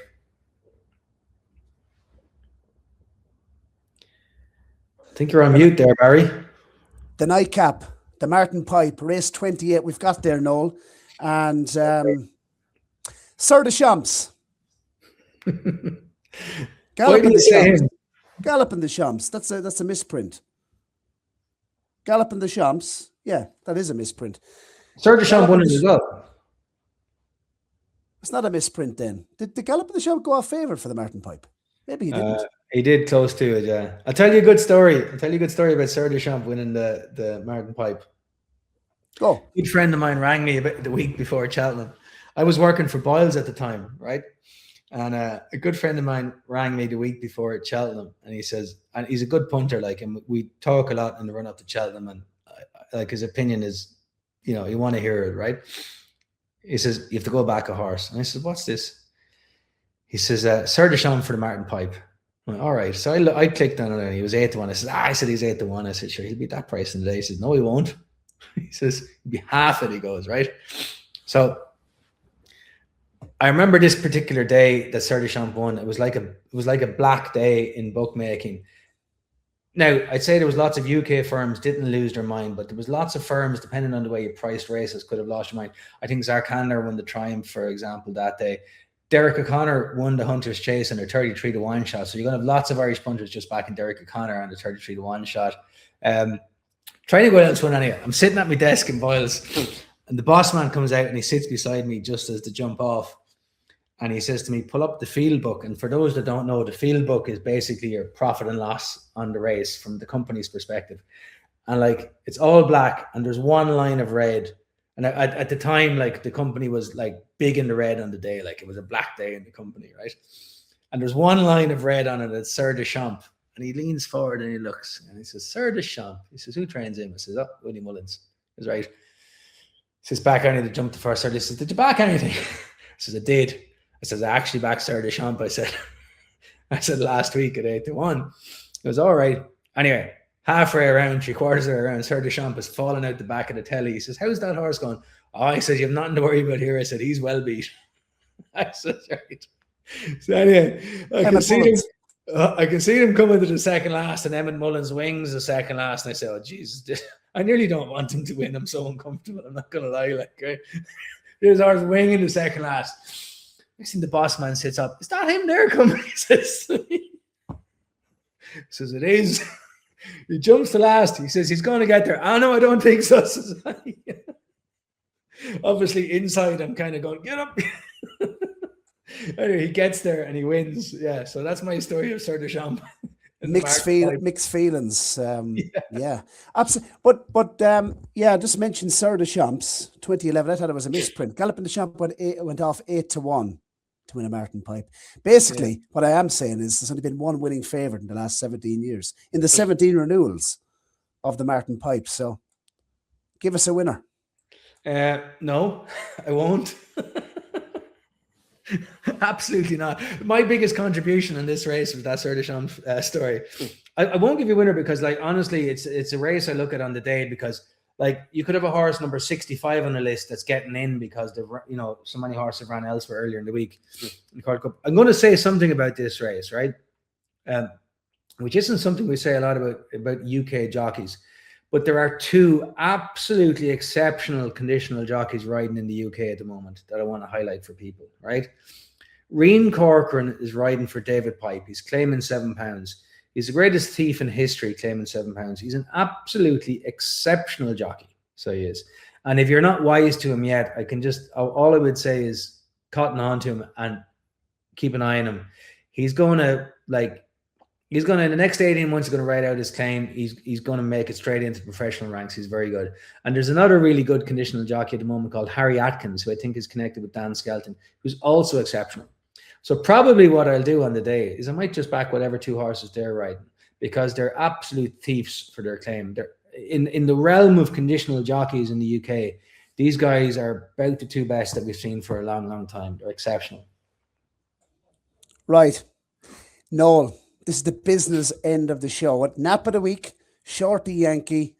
I think you're on mute there, Barry.
The nightcap, the Martin Pipe, race 28. We've got there, Noel. And Sir de Champs. Galloping the Champs. Galloping the Champs. That's a misprint. Galloping the Champs. Yeah, that is a misprint.
Sir de Champs won it as well.
It's not a misprint then. Did the Galloping the Champs go off favourite for the Martin Pipe? Maybe he didn't.
He did close to it, yeah. I'll tell you a good story. About Sir de Champs winning the Martin Pipe.
Go.
A good friend of mine rang me about the week before Cheltenham. I was working for Boyles at the time, right? And a good friend of mine rang me the week before Cheltenham, and he says, and he's a good punter, like, and we talk a lot in the run up to Cheltenham, and like his opinion is, you know, you want to hear it, right? He says, you have to go back a horse. And I said, what's this? He says, Sir de Champs for the Martin Pipe. I went, all right. So I clicked on it and he was 8-1. I said, he's 8-1. I said, sure, he'll be that price in the day. He says, no, he won't. He says, he'll be half it, he goes, right? So I remember this particular day that Sir de Champs won. It was like a black day in bookmaking. Now, I'd say there was lots of UK firms didn't lose their mind, but there was lots of firms, depending on the way you priced races, could have lost your mind. I think Zarkandler won the Triumph, for example, that day. Derek O'Connor won the Hunter's Chase on a 33-1 shot. So you're going to have lots of Irish punters just backing Derek O'Connor on the 33-1 shot. Trying to go out to one anyway. I'm sitting at my desk in Boyles, and the boss man comes out and he sits beside me just as the jump off. And he says to me, pull up the field book. And for those that don't know, the field book is basically your profit and loss on the race from the company's perspective. And like, it's all black and there's one line of red And at the time, like the company was like big in the red on the day, like it was a black day in the company, right? And there's one line of red on it that's Sir de Champ. And he leans forward and he looks and he says, Sir de Champ. He says, who trains him? I says, oh, Willie Mullins. He's right. He says, back anything to jump the first. He says, did you back anything? I says, I did. I says, I actually backed Sir de Champ. I said last week at 8-1. It was all right. Anyway, halfway around, 3/4 of the way around, Sir de Champ is falling out the back of the telly. He says, how's that horse going? Oh, I said, you have nothing to worry about here. I said, he's well beat. I said, right. So anyway, I can see him coming to the second last, and Emmett Mullins wings the second last. And I said, oh, Jesus, I nearly don't want him to win. I'm so uncomfortable. I'm not going to lie. Like, right? There's ours winging the second last. Next thing the boss man sits up. Is that him there coming? He says, it is. He jumps to last. He says, he's going to get there. Oh, no, I don't think so. Obviously, inside, I'm kind of going, get up. Anyway, he gets there and he wins. Yeah, so that's my story of Sir de Champ.
Mixed feelings. Yeah, absolutely. But yeah, just mentioned Sir de Champs 2011. I thought it was a misprint. Galloping de Champ went off 8-1 to win a Martin Pipe. Basically, what I am saying is there's only been one winning favourite in the last 17 years in the 17 renewals of the Martin Pipe. So, give us a winner.
No, I won't. Absolutely not. My biggest contribution in this race was that Sir de Champ story. I won't give you a winner because, like, honestly, it's a race I look at on the day because, like, you could have a horse number 65 on the list that's getting in because so many horses ran elsewhere earlier in the week in the Gold Cup. I'm going to say something about this race, right? Which isn't something we say a lot about UK jockeys. But there are two absolutely exceptional conditional jockeys riding in the UK at the moment that I want to highlight for people, right? Rian Corcoran is riding for David Pipe. He's claiming £7. He's the greatest thief in history, claiming £7. He's an absolutely exceptional jockey. So he is. And if you're not wise to him yet, all I would say is cotton on to him and keep an eye on him. He's going to in the next 18 months, he's going to write out his claim. He's going to make it straight into professional ranks. He's very good. And there's another really good conditional jockey at the moment called Harry Atkins, who I think is connected with Dan Skelton, who's also exceptional. So probably what I'll do on the day is I might just back whatever two horses they're riding because they're absolute thieves for their claim. They're in the realm of conditional jockeys in the UK. These guys are about the two best that we've seen for a long, long time. They're exceptional.
Right. Noel. This is the business end of the show. At Nap of the week, Shorty Yankee,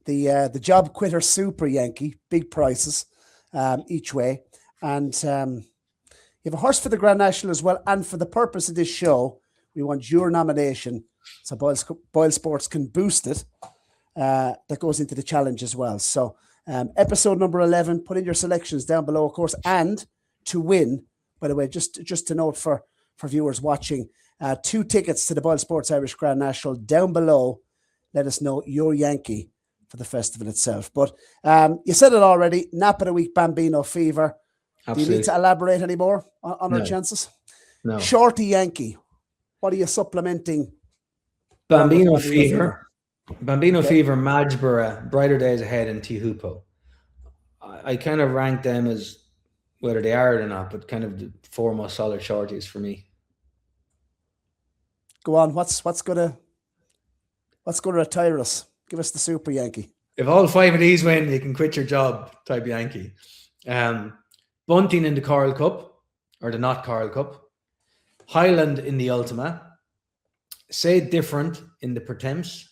the job quitter Super Yankee, big prices each way. And you have a horse for the Grand National as well. And for the purpose of this show, we want your nomination so Boylesports can boost it. That goes into the challenge as well. So episode number 11, put in your selections down below, of course. And to win, by the way, just to note for viewers watching, 2 tickets to the Boylesports Irish Grand National down below. Let us know your Yankee for the festival itself. But you said it already, Nap of the week, Bambino Fever. Absolutely. Do you need to elaborate any more on our chances?
No.
Shorty Yankee, what are you supplementing?
Bambino Fever, Fever, Majborough, Brighter Days Ahead, and Tihupo. I kind of rank them as whether they are or not, but kind of the 4 most solid shorties for me.
Go on. What's gonna retire us? Give us the Super Yankee.
If all 5 of these win, you can quit your job. Type Yankee. Bunting in the Coral Cup or the not Coral Cup. Highland in the Ultima. Say Different in the Pertemps.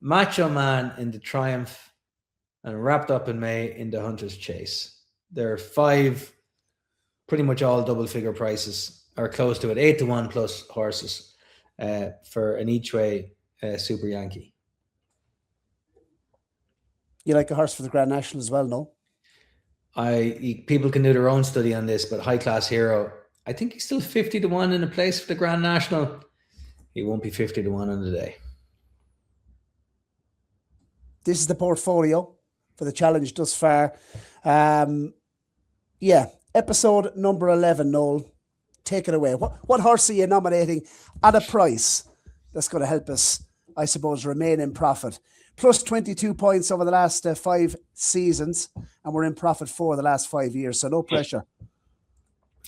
Macho Man in the Triumph, and Wrappedupinmay in the Hunter's Chase. There are 5, pretty much all double figure prices, or close to it, 8-1 plus horses. For an each way Super Yankee.
You like a horse for the Grand National as well, no?
People can do their own study on this, but High Class Hero, I think he's still 50-1 in a place for the Grand National. He won't be 50-1 on the day.
This is the portfolio for the challenge thus far. Episode number 11, Noel. Take it away. What horse are you nominating at a price that's going to help us I suppose, remain in profit. Plus 22 points over the last 5 seasons, and we're in profit for the last 5 years, so no pressure.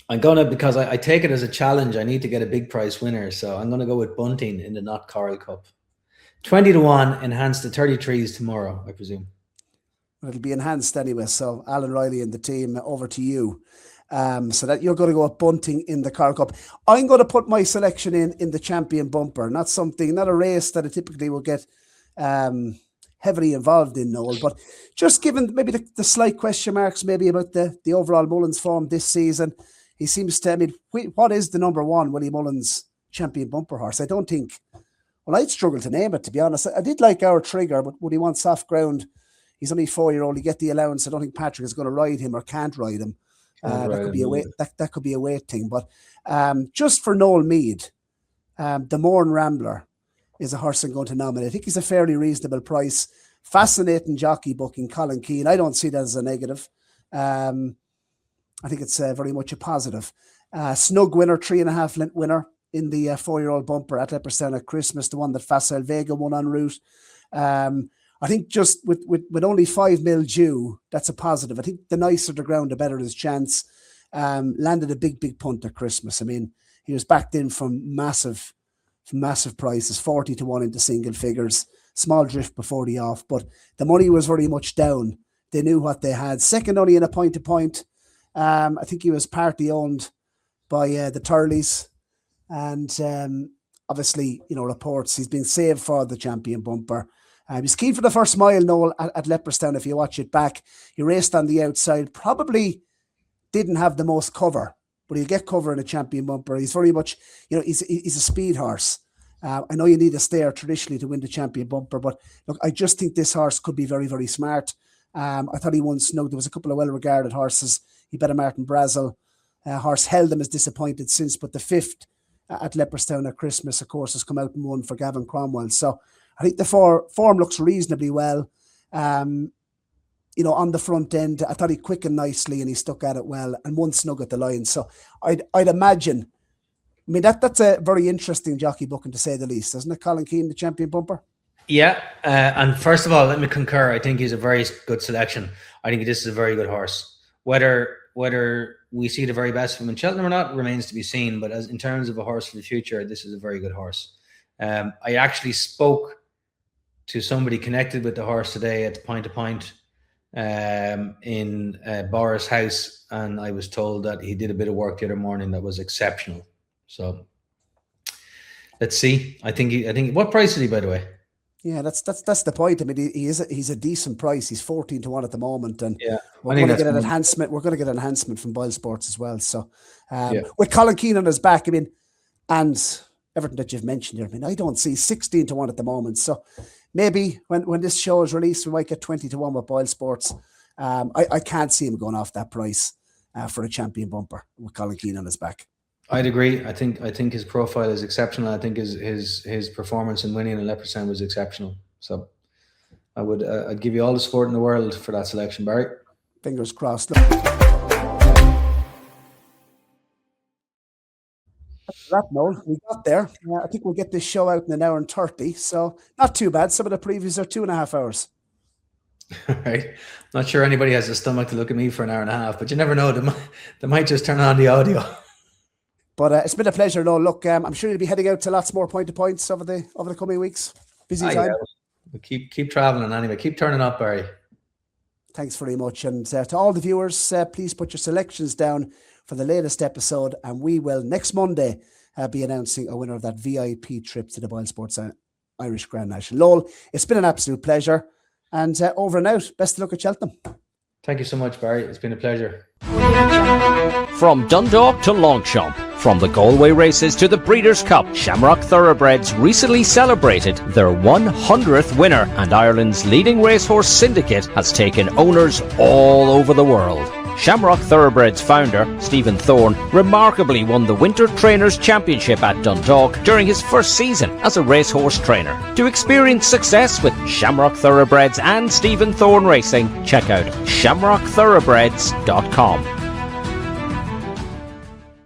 I'm gonna, because I take it as a challenge. I need to get a big price winner, so I'm gonna go with Bunting in the Not Coral Cup. 20-1, enhanced to 33s tomorrow, I presume.
It'll be enhanced anyway. So Alan Riley and the team, over to you. So that you're going to go with Bunting in the Coral Cup. I'm going to put my selection in the Champion Bumper. Not a race that I typically will get heavily involved in, Noel, but just given maybe the slight question marks maybe about the overall Mullins form this season, he seems to, I mean, what is the number one Willie Mullins Champion Bumper horse? I don't think, well, I'd struggle to name it, to be honest. I did like Our Trigger, but would he want soft ground? He's only 4-year-old. You get the allowance. I don't think Patrick is going to ride him or can't ride him. That could be a weight. That could be a weight thing. But just for Noel Meade, the Morn Rambler is a horse I'm going to nominate. I think he's a fairly reasonable price. Fascinating jockey booking, Colin Keane. I don't see that as a negative. I think it's very much a positive. Snug winner, 3.5 length winner in the 4-year-old bumper at Leopardstown at Christmas, the one that Facile Vega won en route. I think just with only 5 mil due, that's a positive. I think the nicer the ground, the better his chance. Landed a big punt at Christmas. I mean, he was backed in from massive prices, 40-1 into single figures, small drift before the off, but the money was very much down. They knew what they had. Second only in a point-to-point. I think he was partly owned by the Turleys, and obviously, reports he's been saved for the Champion Bumper. He's keen for the first mile, Noel, at Leopardstown. If you watch it back, he raced on the outside, probably didn't have the most cover, but he'll get cover in a Champion Bumper. He's very much, he's a speed horse. I know you need a stare traditionally to win the Champion Bumper, but look, I just think this horse could be very, very smart. I thought he won Snug. There was a couple of well-regarded horses. He bet a Martin Brazel. Horse held him as disappointed since, but the 5th at Leopardstown at Christmas, of course, has come out and won for Gavin Cromwell. So I think the form looks reasonably well. On the front end, I thought he quickened nicely and he stuck at it well and won Snug at the line. So I'd imagine, I mean, that's a very interesting jockey booking, to say the least, isn't it, Colin Keane, the Champion Bumper?
Yeah, and first of all, let me concur. I think he's a very good selection. I think this is a very good horse. Whether we see the very best of him in Cheltenham or not remains to be seen, but as in terms of a horse for the future, this is a very good horse. I actually spoke to somebody connected with the horse today at the point-to-point in Boris' house, and I was told that he did a bit of work the other morning that was exceptional. So let's see. I think what price is he, by the way?
Yeah, that's the point. I mean, he's a decent price. He's 14-1 at the moment, and
yeah,
we're going to get an enhancement. We're going to get an enhancement from Boylesports as well. So with Colin Keane on his back, I mean, and everything that you've mentioned here, I mean, I don't see 16-1 at the moment. So maybe when this show is released, we might get 20-1 with Boylesports. I can't see him going off that price for a Champion Bumper with Colin Keane on his back.
I'd agree. I think his profile is exceptional. I think his performance in winning in Leopardstown was exceptional. So I'd give you all the support in the world for that selection, Barry.
Fingers crossed. That Noel, we got there. I think we'll get this show out in 1 hour and 30. So not too bad. Some of the previews are 2.5 hours.
Right. Not sure anybody has the stomach to look at me for 1.5 hours, but you never know. They might just turn on the audio.
But it's been a pleasure, Noel. Look, I'm sure you'll be heading out to lots more point-to-points over the coming weeks. Busy time.
We'll keep traveling anyway. Keep turning up, Barry. Thanks
very much. And to all the viewers, please put your selections down for the latest episode, and we will next Monday be announcing a winner of that VIP trip to the Boylesports Irish Grand National. Noel, it's been an absolute pleasure, and over and out. Best of luck at Cheltenham.
Thank you so much, Barry. It's been a pleasure.
From Dundalk to Longchamp, from the Galway races to the Breeders' Cup, Shamrock Thoroughbreds recently celebrated their 100th winner, and Ireland's leading racehorse syndicate has taken owners all over the world. Shamrock Thoroughbreds founder Stephen Thorne remarkably won the Winter Trainers' Championship at Dundalk during his first season as a racehorse trainer. To experience success with Shamrock Thoroughbreds and Stephen Thorne Racing, check out shamrockthoroughbreds.com.